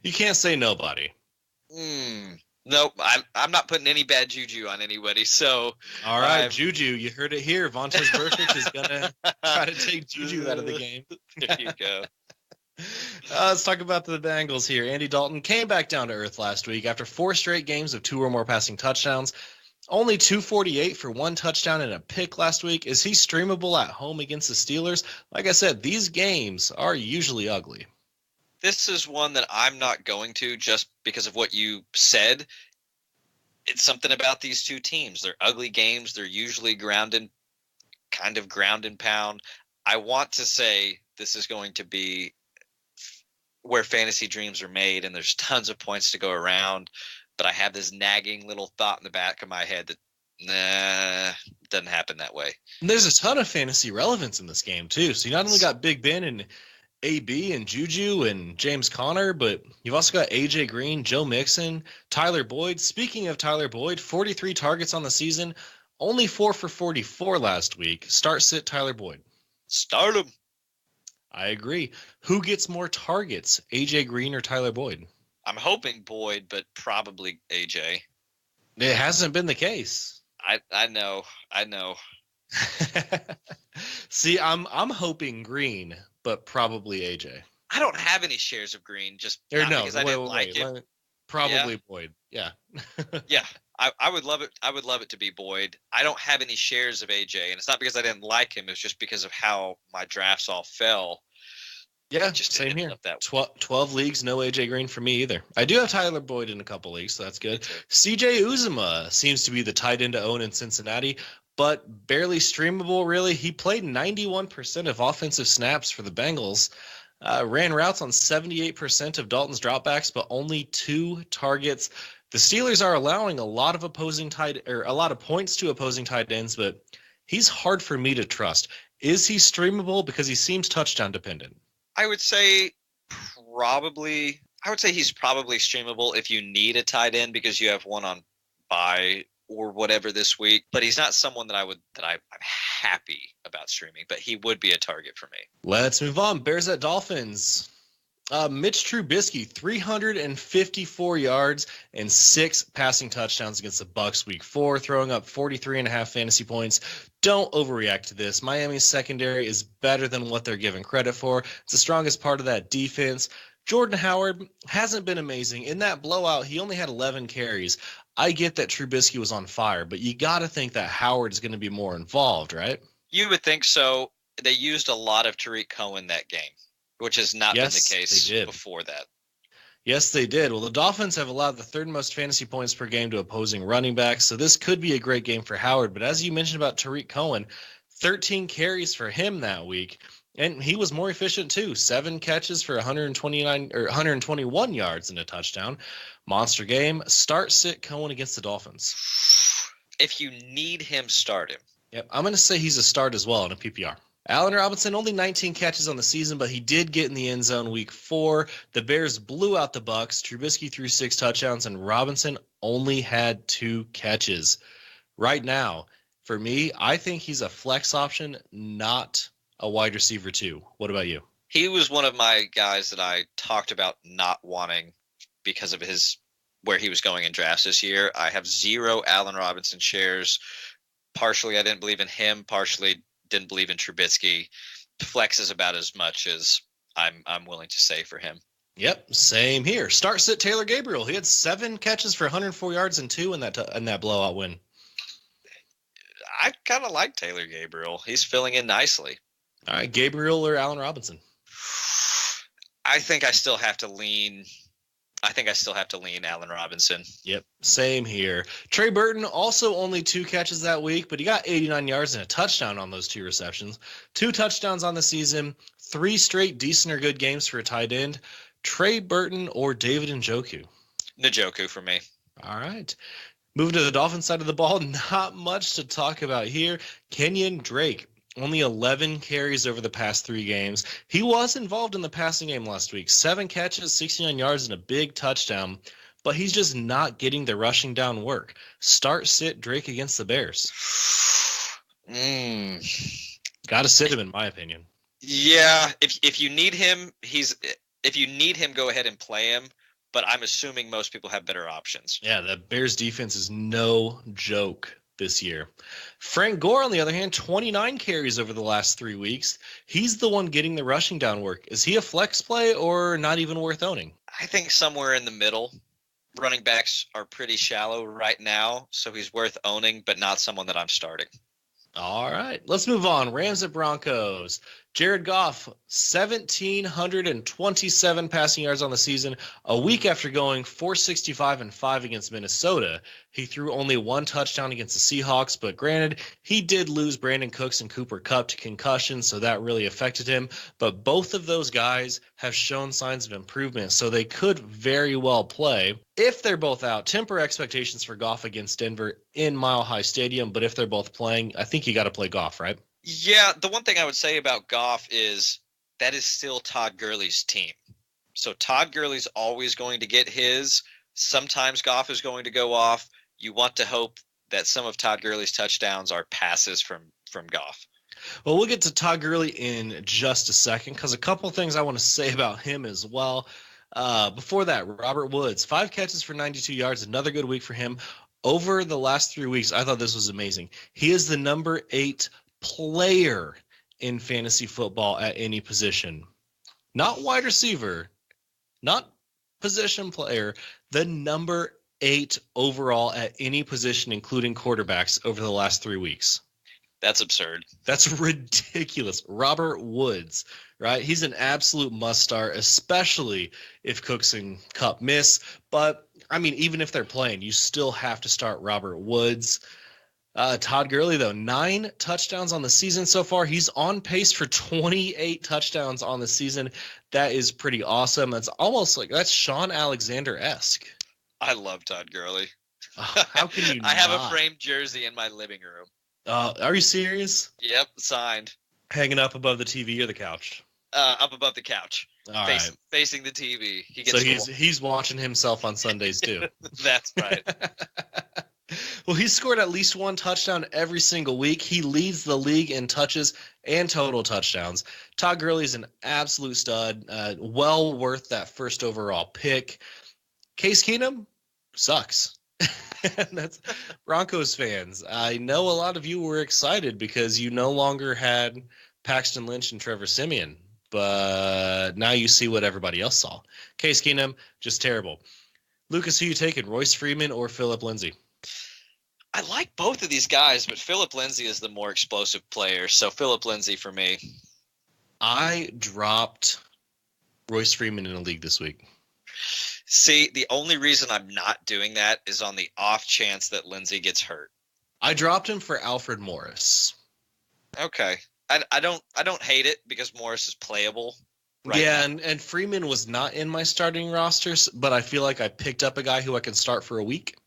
You can't say nobody. Nope, I'm not putting any bad juju on anybody. So, all right, Juju, you heard it here. Vontez Burfict is gonna try to take Juju out of the game. There you go. Let's talk about the Bengals here. Andy Dalton came back down to earth last week after 4 straight games of 2 or more passing touchdowns. Only 248 for 1 touchdown and a pick last week. Is he streamable at home against the Steelers? Like I said, these games are usually ugly. This is one that I'm not going to just because of what you said. It's something about these two teams. They're ugly games. They're usually ground and pound. I want to say this is going to be where fantasy dreams are made and there's tons of points to go around. But I have this nagging little thought in the back of my head that, doesn't happen that way. And there's a ton of fantasy relevance in this game, too. So you not only got Big Ben and AB and Juju and James Conner, but you've also got AJ Green, Joe Mixon, Tyler Boyd. Speaking of Tyler Boyd, 43 targets on the season, only 4 for 44 last week. Start sit Tyler Boyd. Start him. I agree. Who gets more targets, AJ Green or Tyler Boyd? I'm hoping Boyd, but probably AJ. It hasn't been the case. I know. See, I'm hoping Green, but probably AJ. I don't have any shares of Green, just because I didn't like him. Probably Boyd. Yeah. Yeah. I would love it. I would love it to be Boyd. I don't have any shares of AJ, and it's not because I didn't like him. It's just because of how my drafts all fell. Yeah, just same here. 12 leagues, no AJ Green for me either. I do have Tyler Boyd in a couple leagues, so that's good. CJ Uzomah seems to be the tight end to own in Cincinnati, but barely streamable, really. He played 91% of offensive snaps for the Bengals, ran routes on 78% of Dalton's dropbacks, but only 2 targets. The Steelers are allowing a lot of points to opposing tight ends, but he's hard for me to trust. Is he streamable? Because he seems touchdown dependent. I would say he's probably streamable if you need a tight end because you have one on bye or whatever this week. But he's not someone that I'm happy about streaming. But he would be a target for me. Let's move on. Bears at Dolphins. Mitch Trubisky, 354 yards and 6 passing touchdowns against the Bucs week 4, throwing up 43.5 fantasy points. Don't overreact to this. Miami's secondary is better than what they're given credit for. It's the strongest part of that defense. Jordan Howard hasn't been amazing. In that blowout, he only had 11 carries. I get that Trubisky was on fire, but you got to think that Howard is going to be more involved, right? You would think so. They used a lot of Tariq Cohen that game, which has not been the case before that. Yes, they did. Well, the Dolphins have allowed the 3rd most fantasy points per game to opposing running backs, so this could be a great game for Howard. But as you mentioned about Tariq Cohen, 13 carries for him that week, and he was more efficient too. 7 catches for 121 yards and a touchdown. Monster game. Start sit Cohen against the Dolphins. If you need him, start him. Yep, I'm going to say he's a start as well in a PPR. Allen Robinson, only 19 catches on the season, but he did get in the end zone week 4. The Bears blew out the Bucs. Trubisky threw 6 touchdowns, and Robinson only had 2 catches. Right now, for me, I think he's a flex option, not a wide receiver 2. What about you? He was one of my guys that I talked about not wanting because of where he was going in drafts this year. I have 0 Allen Robinson shares. Partially, I didn't believe in him. Partially, didn't believe in Trubisky. Flex is about as much as I'm willing to say for him. Yep, same here. Start sit Taylor Gabriel. He had 7 catches for 104 yards and 2 in that blowout win. I kind of like Taylor Gabriel. He's filling in nicely. All right, Gabriel or Allen Robinson? I think I still have to lean Allen Robinson. Yep, same here. Trey Burton also only 2 catches that week, but he got 89 yards and a touchdown on those 2 receptions. 2 touchdowns on the season, 3 straight decent or good games for a tight end. Trey Burton or David Njoku? Njoku for me. All right. Moving to the Dolphins side of the ball, not much to talk about here. Kenyon Drake, only 11 carries over the past 3 games. He was involved in the passing game last week. 7 catches, 69 yards, and a big touchdown. But he's just not getting the rushing down work. Start sit Drake against the Bears. Got to sit him, in my opinion. Yeah, if you need him, go ahead and play him. But I'm assuming most people have better options. Yeah, the Bears defense is no joke this year. Frank Gore, on the other hand, 29 carries over the last 3 weeks. He's the one getting the rushing down work. Is he a flex play or not even worth owning? I think somewhere in the middle. Running backs are pretty shallow right now, so he's worth owning, but not someone that I'm starting. All right, let's move on. Rams at Broncos. Jared Goff, 1,727 passing yards on the season. A week after going 465-5 against Minnesota, he threw only 1 touchdown against the Seahawks, but granted, he did lose Brandon Cooks and Cooper Kupp to concussion, so that really affected him. But both of those guys have shown signs of improvement, so they could very well play. If they're both out, temper expectations for Goff against Denver in Mile High Stadium, but if they're both playing, I think you got to play Goff, right? Yeah, the one thing I would say about Goff is that is still Todd Gurley's team. So Todd Gurley's always going to get his. Sometimes Goff is going to go off. You want to hope that some of Todd Gurley's touchdowns are passes from Goff. Well, we'll get to Todd Gurley in just a second because a couple things I want to say about him as well. Before that, Robert Woods, 5 catches for 92 yards, another good week for him. Over the last 3 weeks, I thought this was amazing. He is the number 8 player in fantasy football at any position. Not wide receiver, not position player, the number 8 overall at any position, including quarterbacks, over the last 3 weeks. That's absurd. That's ridiculous. Robert Woods, right? He's an absolute must start, especially if Cooks and Kupp miss. But, I mean, even if they're playing, you still have to start Robert Woods. Todd Gurley, though, 9 touchdowns on the season so far. He's on pace for 28 touchdowns on the season. That is pretty awesome. That's almost like that's Sean Alexander-esque. I love Todd Gurley. How can you I have not? A framed jersey in my living room. Are you serious? Yep, signed. Hanging up above the TV or the couch? Up above the couch. Right. Facing the TV. So he's watching himself on Sundays too. That's right. Well, he's scored at least 1 touchdown every single week. He leads the league in touches and total touchdowns. Todd Gurley is an absolute stud. Well worth that first overall pick. Case Keenum sucks. That's Broncos fans. I know a lot of you were excited because you no longer had Paxton Lynch and Trevor Siemian, but now you see what everybody else saw. Case Keenum, just terrible. Lucas, who you taking, Royce Freeman or Phillip Lindsay? I like both of these guys, but Phillip Lindsay is the more explosive player, so Phillip Lindsay for me. I dropped Royce Freeman in a league this week. See, the only reason I'm not doing that is on the off chance that Lindsay gets hurt. I dropped him for Alfred Morris. Okay. I don't hate it because Morris is playable. Right yeah, now. and Freeman was not in my starting rosters, but I feel like I picked up a guy who I can start for a week.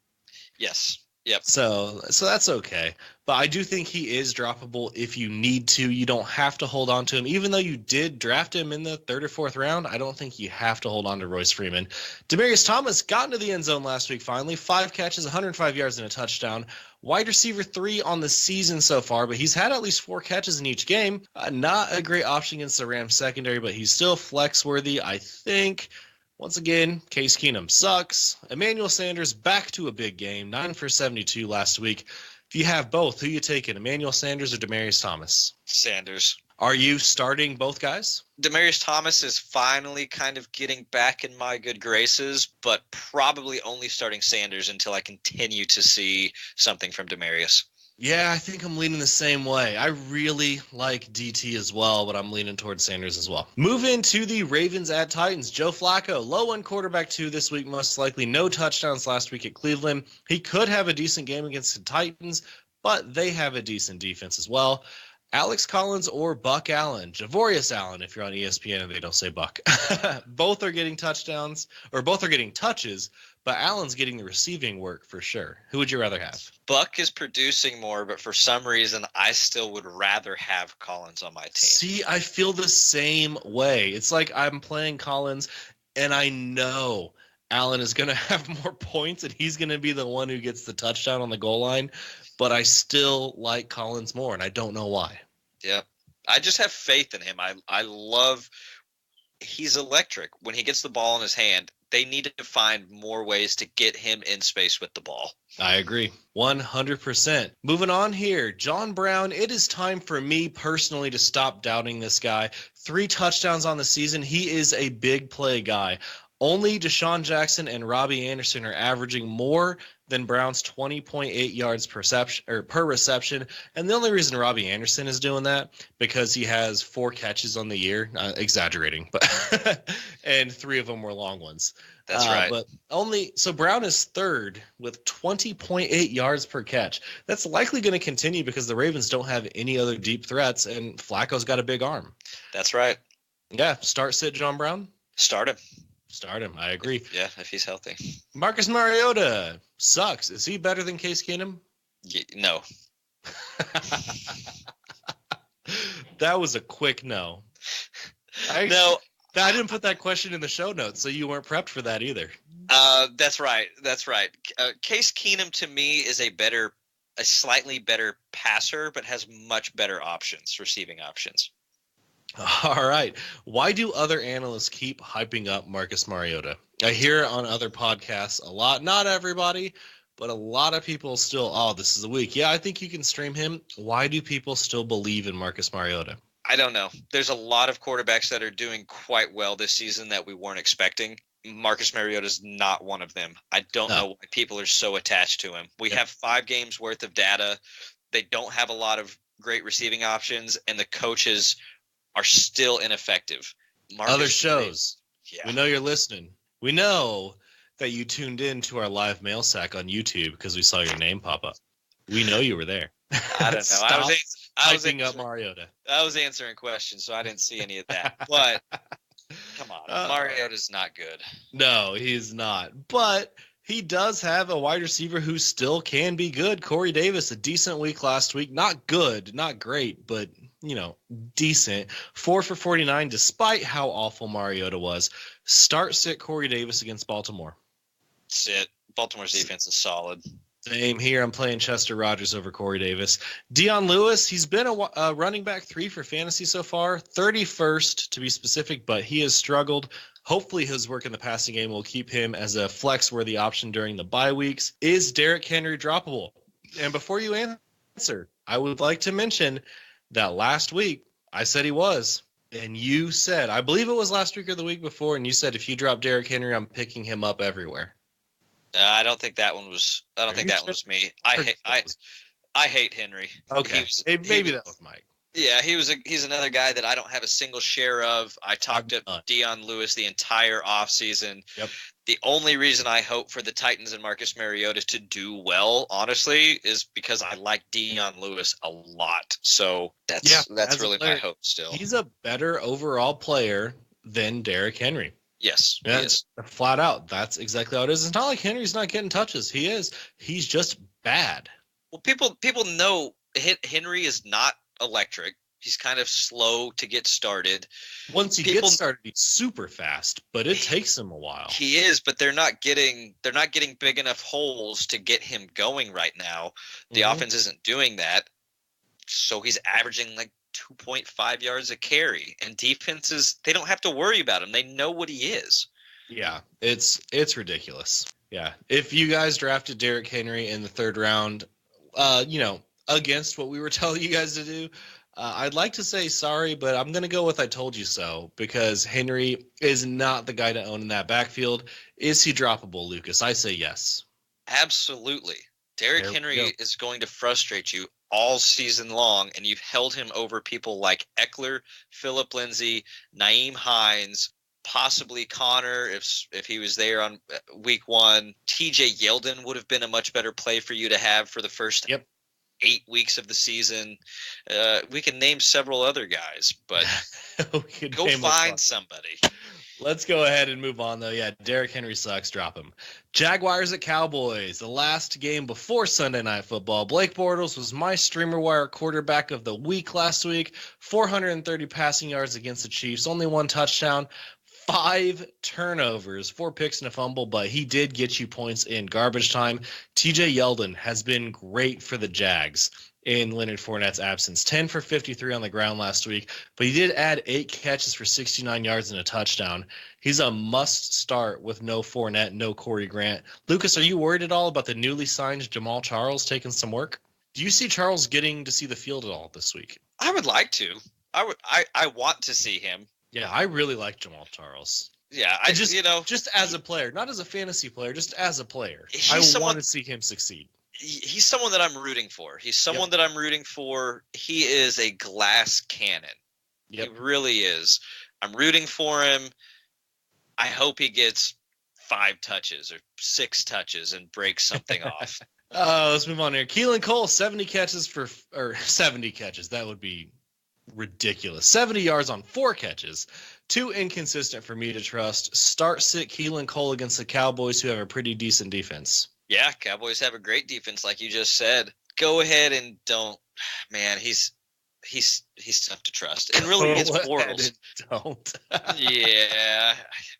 Yes. Yep. So that's okay. But I do think he is droppable if you need to. You don't have to hold on to him. Even though you did draft him in the 3rd or 4th round, I don't think you have to hold on to Royce Freeman. Demaryius Thomas got into the end zone last week finally. 5 catches, 105 yards, and a touchdown. Wide receiver 3 on the season so far, but he's had at least 4 catches in each game. Not a great option against the Rams secondary, but he's still flex-worthy, I think. Once again, Case Keenum sucks. Emmanuel Sanders back to a big game, 9 for 72 last week. If you have both, who you taking, Emmanuel Sanders or Demaryius Thomas? Sanders. Are you starting both guys? Demaryius Thomas is finally kind of getting back in my good graces, but probably only starting Sanders until I continue to see something from Demaryius. Yeah, I think I'm leaning the same way. I really like DT as well, but I'm leaning towards Sanders as well. Move into the Ravens at Titans. Joe Flacco, low end quarterback 2 this week, most likely. No touchdowns last week at Cleveland. He could have a decent game against the Titans, but they have a decent defense as well. Alex Collins or Buck Allen. Javorius Allen, if you're on ESPN and they don't say Buck. Both are getting touchdowns, or both are getting touches, but Allen's getting the receiving work for sure. Who would you rather have? Buck is producing more, but for some reason, I still would rather have Collins on my team. See, I feel the same way. It's like I'm playing Collins, and I know Allen is going to have more points, and he's going to be the one who gets the touchdown on the goal line. But I still like Collins more, and I don't know why. Yeah, I just have faith in him. I love – he's electric. When he gets the ball in his hand, they need to find more ways to get him in space with the ball. I agree. 100%. Moving on here, John Brown, it is time for me personally to stop doubting this guy. 3 touchdowns on the season. He is a big play guy. Only Deshaun Jackson and Robbie Anderson are averaging more than Brown's 20.8 yards per reception. And the only reason Robbie Anderson is doing that because he has 4 catches on the year, exaggerating, but and 3 of them were long ones. That's right. But so Brown is third with 20.8 yards per catch. That's likely going to continue because the Ravens don't have any other deep threats, and Flacco's got a big arm. That's right. Yeah, sit John Brown. Start him. Start him. I agree. If he's healthy. Marcus Mariota sucks. Is he better than Case Keenum? No. That was a quick no. No. I didn't put that question in the show notes, so you weren't prepped for that either. That's right. Case Keenum to me is a slightly better passer, but has much better receiving options. All right. Why do other analysts keep hyping up Marcus Mariota? I hear on other podcasts a lot, not everybody, but a lot of people still, this is a week. Yeah, I think you can stream him. Why do people still believe in Marcus Mariota? I don't know. There's a lot of quarterbacks that are doing quite well this season that we weren't expecting. Marcus Mariota is not one of them. I don't know why people are so attached to him. We have 5 games worth of data. They don't have a lot of great receiving options, and the coaches are still ineffective. Other shows. Yeah. We know you're listening. We know that you tuned in to our live mail sack on YouTube because we saw your name pop up. We know you were there. I don't know. I was hyping up Mariota. I was answering questions, so I didn't see any of that. But come on, Mariota's not good. No, he's not. But he does have a wide receiver who still can be good. Corey Davis, a decent week last week. Not good, not great, but decent. 4 for 49, despite how awful Mariota was. Sit Corey Davis against Baltimore. Sit. Baltimore's defense is solid. Same here. I'm playing Chester Rogers over Corey Davis. Dion Lewis, he's been a running back 3 for fantasy so far. 31st to be specific, but he has struggled. Hopefully his work in the passing game will keep him as a flex-worthy option during the bye weeks. Is Derrick Henry droppable? And before you answer, I would like to mention that last week I said he was. And you said, I believe it was last week or the week before, and you said if you drop Derrick Henry, I'm picking him up everywhere. I don't think that one was. I don't think that one was me. I hate Henry. Okay, maybe that was Mike. Yeah, he's another guy that I don't have a single share of. I talked up Dion Lewis the entire offseason. Yep. The only reason I hope for the Titans and Marcus Mariota to do well, honestly, is because I like Dion Lewis a lot. So that's really my hope still. He's a better overall player than Derrick Henry. Yes. That's flat out. That's exactly how it is. It's not like Henry's not getting touches. He is. He's just bad. Well, people know Henry is not electric. He's kind of slow to get started. Once he gets started, he's super fast, but it takes him a while. He is, but they're not getting big enough holes to get him going right now. The offense isn't doing that. So he's averaging like 2.5 yards a carry, and defenses, they don't have to worry about him. They know what he is. Yeah, it's ridiculous. Yeah. If you guys drafted Derrick Henry in the 3rd round, against what we were telling you guys to do, I'd like to say sorry, but I'm going to go with I told you so because Henry is not the guy to own in that backfield. Is he droppable, Lucas? I say yes. Absolutely. Derrick There we go. Henry is going to frustrate you all season long, and you've held him over people like Eckler, Philip Lindsay, Naeem Hines, possibly Connor if he was there on week one. TJ Yeldon would have been a much better play for you to have for the first Yep. 8 weeks of the season. We can name several other guys, but We could go name a find bunch. somebody. Let's go ahead and move on, though. Yeah, Derrick Henry sucks. Drop him. Jaguars at Cowboys. The last game before Sunday Night Football. Blake Bortles was my streamer wire quarterback of the week last week. 430 passing yards against the Chiefs. Only one touchdown. 5 turnovers, 4 picks and a fumble, but he did get you points in garbage time. TJ Yeldon has been great for the Jags in Leonard Fournette's absence. 10 for 53 on the ground last week, but he did add 8 catches for 69 yards and a touchdown. He's a must start with no Fournette, no Corey Grant. Lucas, are you worried at all about the newly signed Jamal Charles taking some work? Do you see Charles getting to see the field at all this week? I would like to. I want to see him. Yeah, I really like Jamal Charles. Yeah, just as a player, not as a fantasy player, just as a player. I want to see him succeed. He's someone that I'm rooting for. He's someone that I'm rooting for. He is a glass cannon. Yep. He really is. I'm rooting for him. I hope he gets 5 touches or 6 touches and breaks something off. Let's move on here. Keelan Cole, 70 catches. That would be ridiculous. 70 yards on 4 catches. Too inconsistent for me to trust. Start sit Keelan Cole against the Cowboys, who have a pretty decent defense. Yeah, Cowboys have a great defense, like you just said. Go ahead and don't. Man, he's tough to trust. And really, it's Bortles. Don't. Yeah,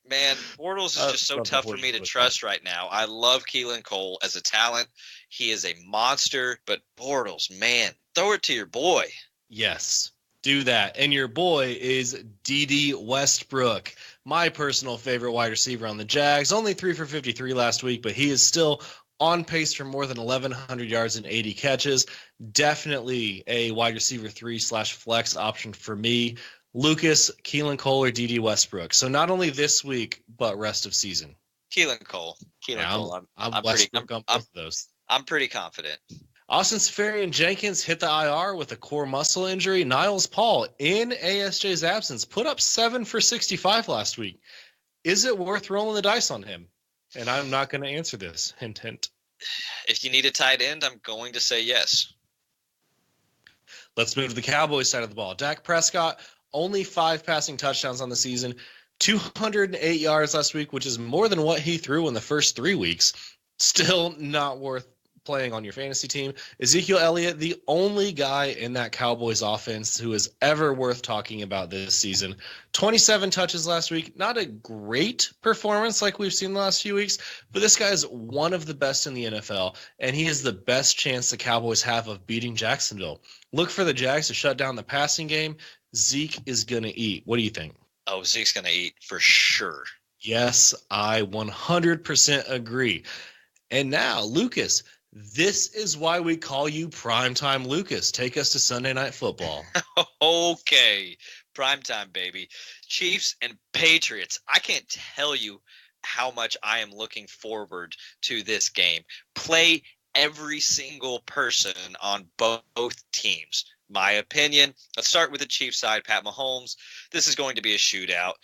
man, Bortles is just so tough for me to trust right now. I love Keelan Cole as a talent. He is a monster, but Bortles, man, throw it to your boy. Yes. Do that. And your boy is D.D. Westbrook, my personal favorite wide receiver on the Jags. Only 3 for 53 last week, but he is still on pace for more than 1,100 yards and 80 catches. Definitely a wide receiver 3/flex option for me. Lucas, Keelan Cole, or D.D. Westbrook. So not only this week, but rest of season. Keelan Cole. I'm Westbrook on both of those. I'm pretty confident. Austin Seferian-Jenkins hit the IR with a core muscle injury. Niles Paul, in ASJ's absence, put up 7 for 65 last week. Is it worth rolling the dice on him? And I'm not going to answer this. Hint, hint. If you need a tight end, I'm going to say yes. Let's move to the Cowboys side of the ball. Dak Prescott, only 5 passing touchdowns on the season. 208 yards last week, which is more than what he threw in the first 3 weeks. Still not worth playing on your fantasy team. Ezekiel Elliott, the only guy in that Cowboys offense who is ever worth talking about this season. 27 touches last week. Not a great performance like we've seen the last few weeks, but this guy is one of the best in the NFL, and he is the best chance the Cowboys have of beating Jacksonville. Look for the Jags to shut down the passing game. Zeke is going to eat. What do you think? Oh, Zeke's going to eat for sure. Yes, I 100% agree. And now, Lucas, this is why we call you Primetime Lucas. Take us to Sunday Night Football. Okay. Primetime, baby. Chiefs and Patriots. I can't tell you how much I am looking forward to this game. Play every single person on both teams. My opinion. Let's start with the Chiefs side. Pat Mahomes. This is going to be a shootout.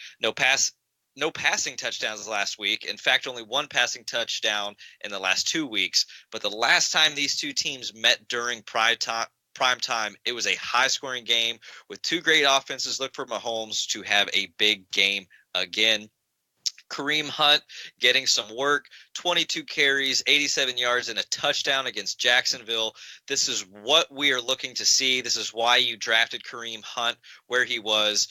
No passing touchdowns last week. In fact, only 1 passing touchdown in the last 2 weeks. But the last time these two teams met during prime time, it was a high-scoring game with 2 great offenses. Look for Mahomes to have a big game again. Kareem Hunt getting some work, 22 carries, 87 yards, and a touchdown against Jacksonville. This is what we are looking to see. This is why you drafted Kareem Hunt where he was.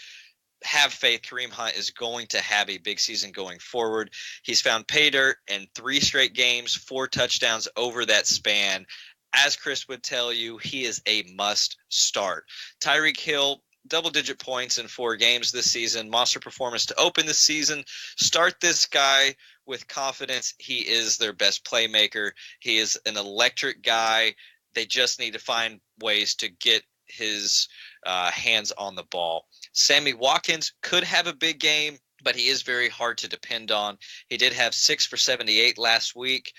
Have faith. Kareem Hunt is going to have a big season going forward. He's found pay dirt in 3 straight games, 4 touchdowns over that span. As Chris would tell you, he is a must start. Tyreek Hill, double-digit points in 4 games this season. Monster performance to open the season. Start this guy with confidence. He is their best playmaker. He is an electric guy. They just need to find ways to get his hands on the ball. Sammy Watkins could have a big game, but he is very hard to depend on. He did have 6 for 78 last week,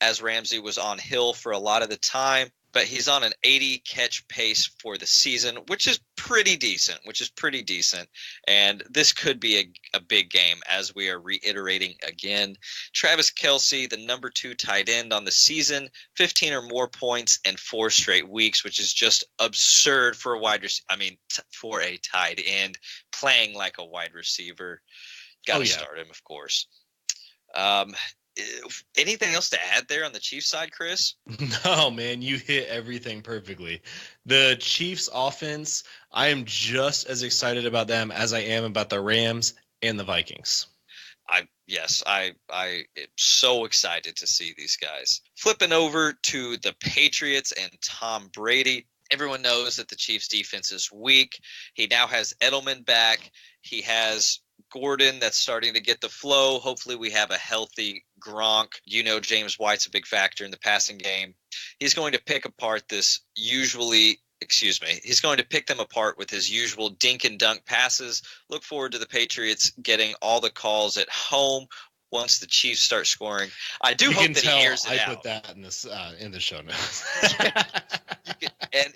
as Ramsey was on Hill for a lot of the time, but he's on an 80 catch pace for the season, which is pretty decent, And this could be a big game, as we are reiterating again. Travis Kelce, the number 2 tight end on the season, 15 or more points in 4 straight weeks, which is just absurd for a wide receiver. I mean, for a tight end playing like a wide receiver. Got to start him, of course. Anything else to add there on the Chiefs side, Chris? No, man, you hit everything perfectly. The Chiefs offense, I am just as excited about them as I am about the Rams and the Vikings. I am so excited to see these guys. Flipping over to the Patriots and Tom Brady. Everyone knows that the Chiefs defense is weak. He now has Edelman back. He has Gordon that's starting to get the flow. Hopefully we have a healthy Gronk. James White's a big factor in the passing game. He's going to pick them apart with his usual dink and dunk passes. Look forward to the Patriots getting all the calls at home once the Chiefs start scoring. I do hope that he airs it out. I put that in the show notes. And,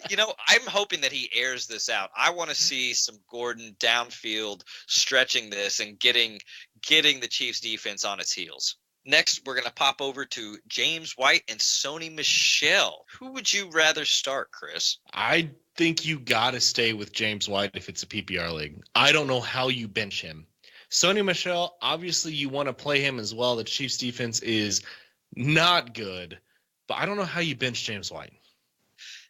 I'm hoping that he airs this out. I want to see some Gordon downfield stretching this and getting the Chiefs defense on its heels. Next, we're going to pop over to James White and Sony Michel. Who would you rather start, Chris? I think you got to stay with James White if it's a PPR league. I don't know how you bench him. Sony Michel, obviously you want to play him as well. The Chiefs defense is not good, but I don't know how you bench James White.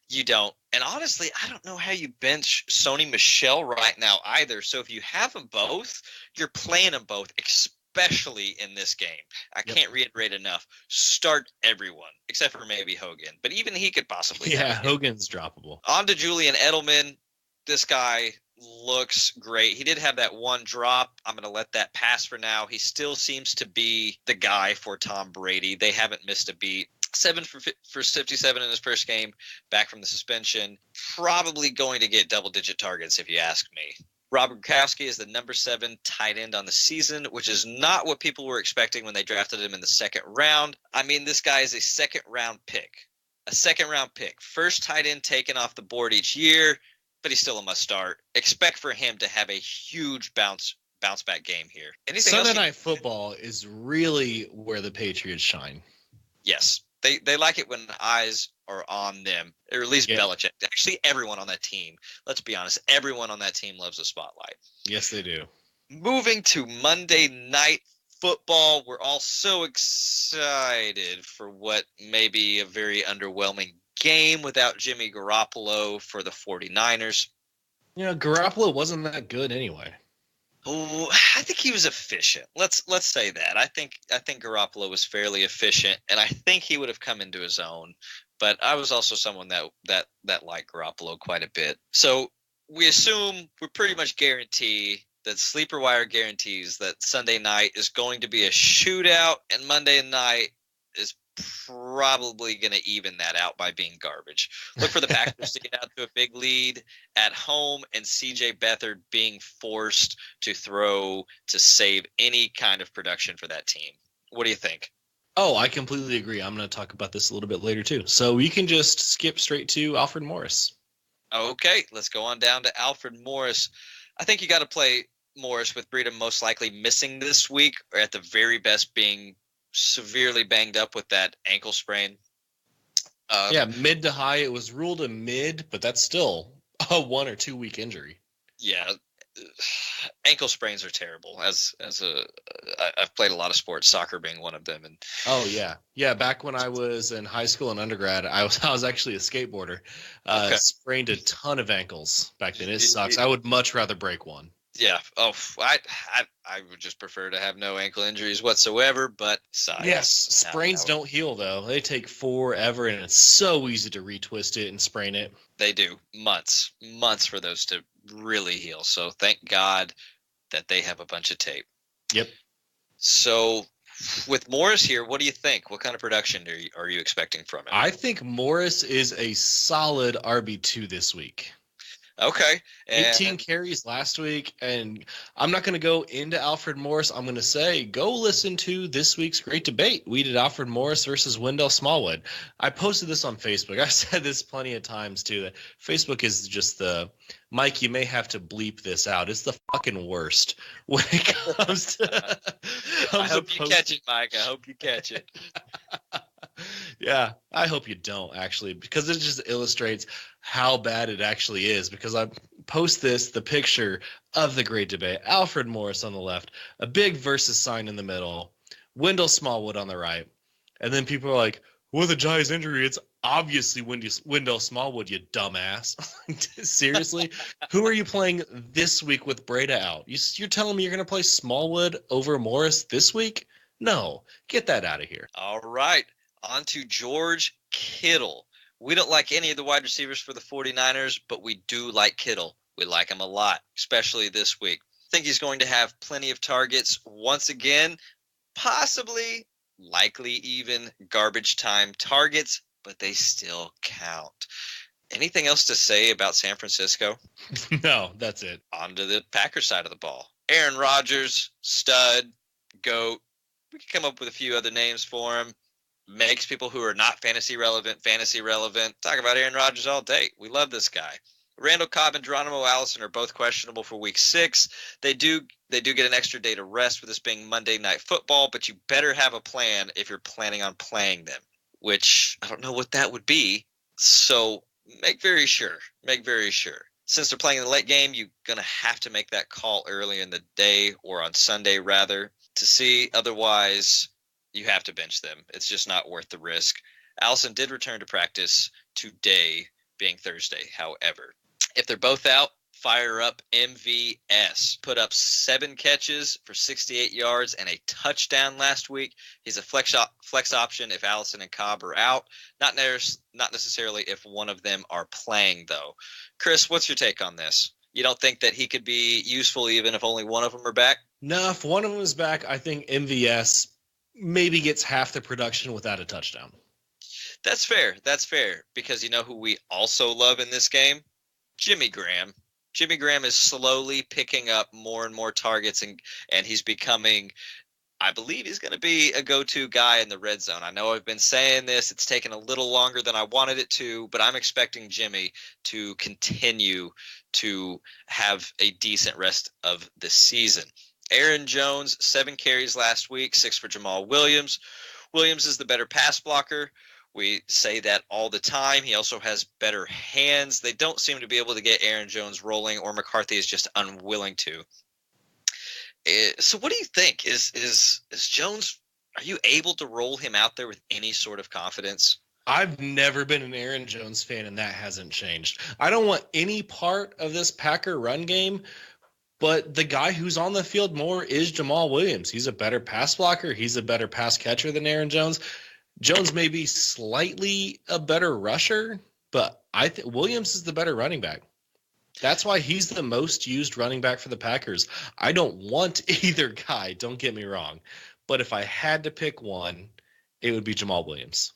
You don't. And honestly, I don't know how you bench Sony Michel right now either. So if you have them both, you're playing them both, especially in this game. I can't reiterate enough. Start everyone, except for maybe Hogan. But even he could possibly. Yeah, Hogan's droppable. On to Julian Edelman. This guy looks great. He did have that one drop. I'm going to let that pass for now. He still seems to be the guy for Tom Brady. They haven't missed a beat. 7 for 57 in his first game back from the suspension. Probably going to get double-digit targets if you ask me. Rob Gronkowski is the number 7 tight end on the season, which is not what people were expecting when they drafted him in the second round. I mean, this guy is a second-round pick. First tight end taken off the board each year, but he's still a must-start. Expect for him to have a huge bounce back game here. Sunday Night Football is really where the Patriots shine. Yes. They like it when eyes are on them, or at least Belichick. Actually, everyone on that team. Let's be honest. Everyone on that team loves the spotlight. Yes, they do. Moving to Monday Night Football, we're all so excited for what may be a very underwhelming game without Jimmy Garoppolo for the 49ers. Garoppolo wasn't that good anyway. Oh, I think he was efficient. Let's say that. I think Garoppolo was fairly efficient, and I think he would have come into his own. But I was also someone that liked Garoppolo quite a bit. So we pretty much guarantee that Sleeper Wire guarantees that Sunday night is going to be a shootout, and Monday night is probably going to even that out by being garbage. Look for the Packers to get out to a big lead at home, and CJ Beathard being forced to throw to save any kind of production for that team. What do you think? Oh, I completely agree. I'm going to talk about this a little bit later too. So we can just skip straight to Alfred Morris. Okay, let's go on down to Alfred Morris. I think you got to play Morris with Breida most likely missing this week, or at the very best being severely banged up with that ankle sprain. Mid to high. It was ruled a mid, but that's still a 1 or 2 week injury. Yeah, ankle sprains are terrible. I've played a lot of sports, soccer being one of them. And back when I was in high school and undergrad, I was actually a skateboarder. Sprained a ton of ankles back then. It sucks. I would much rather break one. Yeah. Oh, I would just prefer to have no ankle injuries whatsoever. But yes, sprains don't heal though. They take forever, and it's so easy to retwist it and sprain it. They do. Months for those to really heal. So thank God that they have a bunch of tape. Yep. So with Morris here, what do you think? What kind of production are you expecting from him? I think Morris is a solid RB2 this week. Okay. 18 And carries last week, and I'm not going to go into Alfred Morris. I'm going to say go listen to this week's great debate. We did Alfred Morris versus Wendell Smallwood. I posted this on Facebook. I've said this plenty of times too. That Facebook is just the Mike. You may have to bleep this out. It's the fucking worst when it comes to I comes to hope you catch posting. it, Mike. I hope you catch it. Yeah, I hope you don't actually, because it just illustrates how bad it actually is. Because I post the picture of the great debate, Alfred Morris on the left, a big versus sign in the middle, Wendell Smallwood on the right, and then people are like, "With a Jai's injury, it's obviously Wendell Smallwood, you dumbass." Seriously, who are you playing this week with Breda out? You're telling me you're going to play Smallwood over Morris this week? No, get that out of here. All right. On to George Kittle. We don't like any of the wide receivers for the 49ers, but we do like Kittle. We like him a lot, especially this week. I think he's going to have plenty of targets once again, possibly, likely even garbage time targets, but they still count. Anything else to say about San Francisco? No, that's it. On to the Packers side of the ball. Aaron Rodgers, stud, GOAT. We could come up with a few other names for him. Makes people who are not fantasy relevant fantasy relevant. Talk about Aaron Rodgers all day. We love this guy. Randall Cobb and Geronimo Allison are both questionable for week 6. They do get an extra day to rest with this being Monday Night Football, but you better have a plan if you're planning on playing them, which I don't know what that would be. So make very sure. Make very sure. Since they're playing in the late game, you're going to have to make that call early in the day or on Sunday rather to see. Otherwise, you have to bench them. It's just not worth the risk. Allison did return to practice today, being Thursday, however. If they're both out, fire up MVS. Put up 7 catches for 68 yards and a touchdown last week. He's a flex option if Allison and Cobb are out. Not necessarily if one of them are playing, though. Chris, what's your take on this? You don't think that he could be useful even if only one of them are back? No, if one of them is back, I think MVS maybe gets half the production without a touchdown. That's fair. That's fair. Because you know who we also love in this game? Jimmy Graham. Jimmy Graham is slowly picking up more and more targets, and he's becoming, I believe he's going to be a go-to guy in the red zone. I know I've been saying this. It's taken a little longer than I wanted it to, but I'm expecting Jimmy to continue to have a decent rest of the season. Aaron Jones, 7 carries last week, 6 for Jamal Williams. Williams is the better pass blocker. We say that all the time. He also has better hands. They don't seem to be able to get Aaron Jones rolling, or McCarthy is just unwilling to. So what do you think? Is Jones, are you able to roll him out there with any sort of confidence? I've never been an Aaron Jones fan, and that hasn't changed. I don't want any part of this Packer run game, but the guy who's on the field more is Jamal Williams. He's a better pass blocker. He's a better pass catcher than Aaron Jones. Jones may be slightly a better rusher, but I think Williams is the better running back. That's why he's the most used running back for the Packers. I don't want either guy, don't get me wrong. But if I had to pick one, it would be Jamal Williams.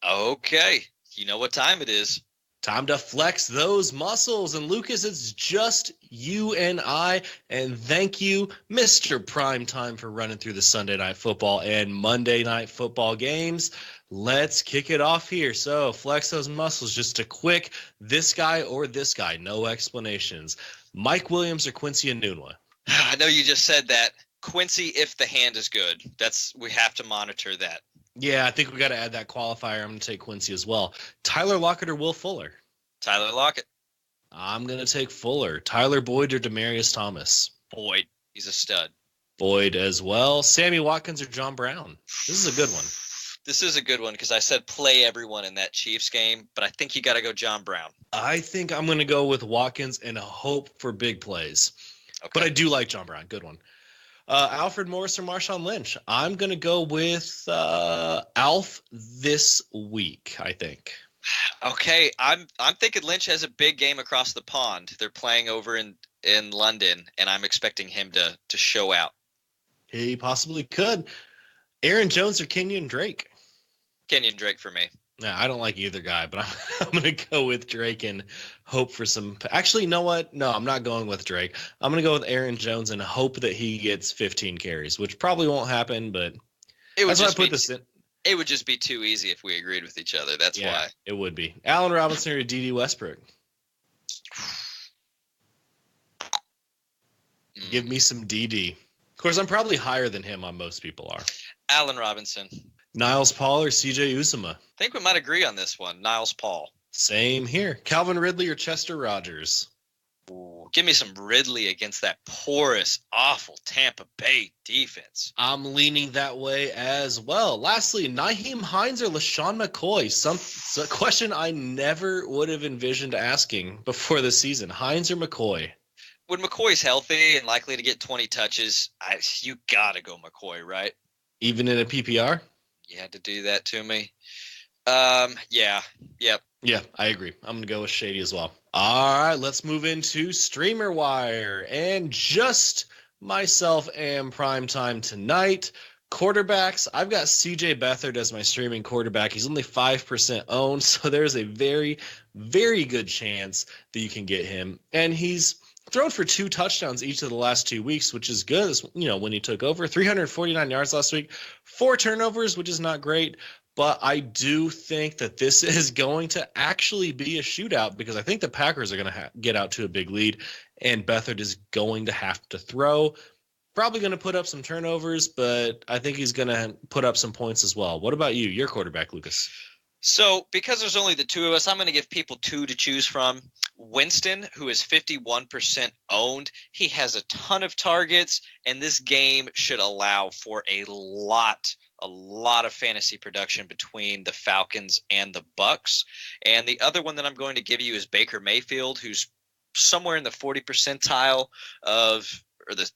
Okay. You know what time it is. Time to flex those muscles. And Lucas, it's just you and I. And thank you, Mr. Primetime, for running through the Sunday Night Football and Monday Night Football games. Let's kick it off here. So flex those muscles. Just a quick this guy or this guy. No explanations. Mike Williams or Quincy Enunwa? I know you just said that. Quincy, if the hand is good. We have to monitor that. Yeah, I think we got to add that qualifier. I'm going to take Quincy as well. Tyler Lockett or Will Fuller? Tyler Lockett. I'm going to take Fuller. Tyler Boyd or Demaryius Thomas? Boyd. He's a stud. Boyd as well. Sammy Watkins or John Brown? This is a good one. This is a good one because I said play everyone in that Chiefs game, but I think you got to go John Brown. I think I'm going to go with Watkins and hope for big plays. Okay. But I do like John Brown. Good one. Alfred Morris or Marshawn Lynch? I'm going to go with Alf this week, I think. Okay, I'm thinking Lynch has a big game across the pond. They're playing over in London, and I'm expecting him to show out. He possibly could. Aaron Jones or Kenyon Drake? Kenyon Drake for me. Yeah, I don't like either guy, but I'm going to go with Drake and hope for some. Actually, you know what? No, I'm not going with Drake. I'm going to go with Aaron Jones and hope that he gets 15 carries, which probably won't happen, but It would that's why I just put be this in. it would just be too easy if we agreed with each other. That's Yeah, why. it would be. Allen Robinson or D.D. Westbrook? Give me some DD. Of course, I'm probably higher than him on most people are. Allen Robinson. Niles Paul or CJ Uzoma? I think we might agree on this one. Niles Paul. Same here. Calvin Ridley or Chester Rogers? Ooh, give me some Ridley against that porous, awful Tampa Bay defense. I'm leaning that way as well. Lastly, Nyheim Hines or LaShawn McCoy? Some question I never would have envisioned asking before the season. Hines or McCoy? When McCoy's healthy and likely to get 20 touches, you got to go McCoy, right? Even in a PPR? You had to do that to me. Yeah. Yep. Yeah, I agree. I'm going to go with Shady as well. All right, let's move into Streamer Wire. And just myself and Primetime tonight. Quarterbacks, I've got CJ Beathard as my streaming quarterback. He's only 5% owned, so there's a very, very good chance that you can get him. And he's thrown for 2 touchdowns each of the last 2 weeks, which is good. You know, when he took over, 349 yards last week, 4 turnovers, which is not great. But I do think that this is going to actually be a shootout because I think the Packers are going to get out to a big lead, and Beathard is going to have to throw. Probably going to put up some turnovers, but I think he's going to put up some points as well. What about you? Your quarterback, Lucas? So because there's only the 2 of us, I'm going to give people 2 to choose from. Winston, who is 51% owned, he has a ton of targets, and this game should allow for a lot of fantasy production between the Falcons and the Bucks. And the other one that I'm going to give you is Baker Mayfield, who's somewhere in the 40 percentile of, or the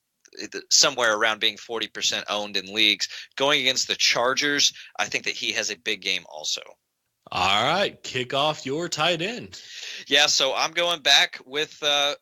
somewhere around being 40% owned in leagues. Going against the Chargers, I think that he has a big game also. All right, kick off your tight end. Yeah, so I'm going back with the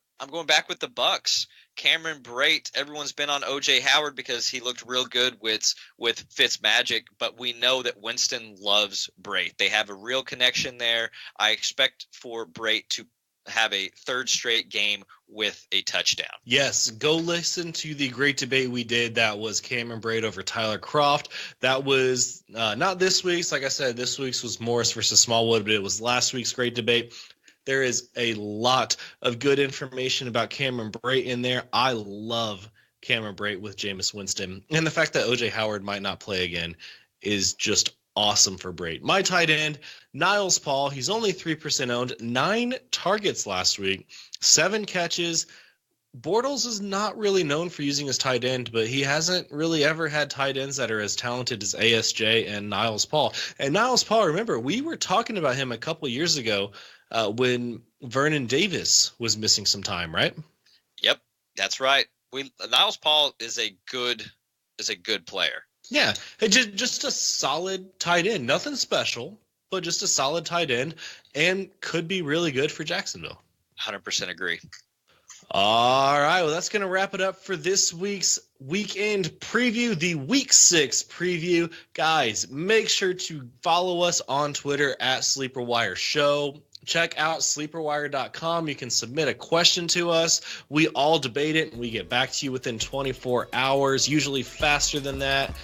Bucks. Cameron Brate, everyone's been on OJ Howard because he looked real good with Fitzmagic, but we know that Winston loves Brate. They have a real connection there. I expect for Brate to have a 3rd straight game with a touchdown. Yes, go listen to the great debate we did. That was Cameron Brate over Tyler Kroft. That was not this week's. Like I said, this week's was Morris versus Smallwood, but it was last week's great debate. There is a lot of good information about Cameron Brate in there. I love Cameron Brate with Jameis Winston. And the fact that OJ Howard might not play again is just awesome for Brate. My tight end, Niles Paul. He's only 3% owned, 9 targets last week, 7 catches. Bortles is not really known for using his tight end, but he hasn't really ever had tight ends that are as talented as ASJ and Niles Paul. And Niles Paul, remember, we were talking about him a couple years ago when Vernon Davis was missing some time, right? Yep, that's right. Niles Paul is a good player. Yeah, just a solid tight end. Nothing special, but just a solid tight end, and could be really good for Jacksonville. 100% agree. All right, well, that's going to wrap it up for this week's weekend preview, the Week 6 preview. Guys, make sure to follow us on Twitter at Sleeper Wire Show. Check out sleeperwire.com. You can submit a question to us. We all debate it, and we get back to you within 24 hours, usually faster than that.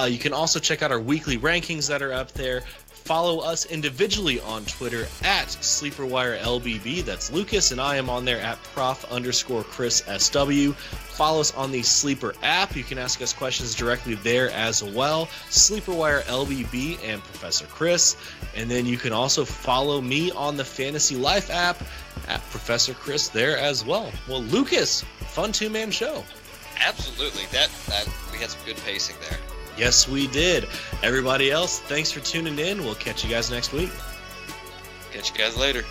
You can also check out our weekly rankings that are up there. Follow us individually on Twitter at SleeperWireLBB. That's Lucas, and I am on there at Prof_ChrisSW. Follow us on the Sleeper app. You can ask us questions directly there as well. SleeperWireLBB and Professor Chris. And then you can also follow me on the Fantasy Life app at Professor Chris there as well. Well, Lucas, fun 2-man show. Absolutely. That we had some good pacing there. Yes, we did. Everybody else, thanks for tuning in. We'll catch you guys next week. Catch you guys later.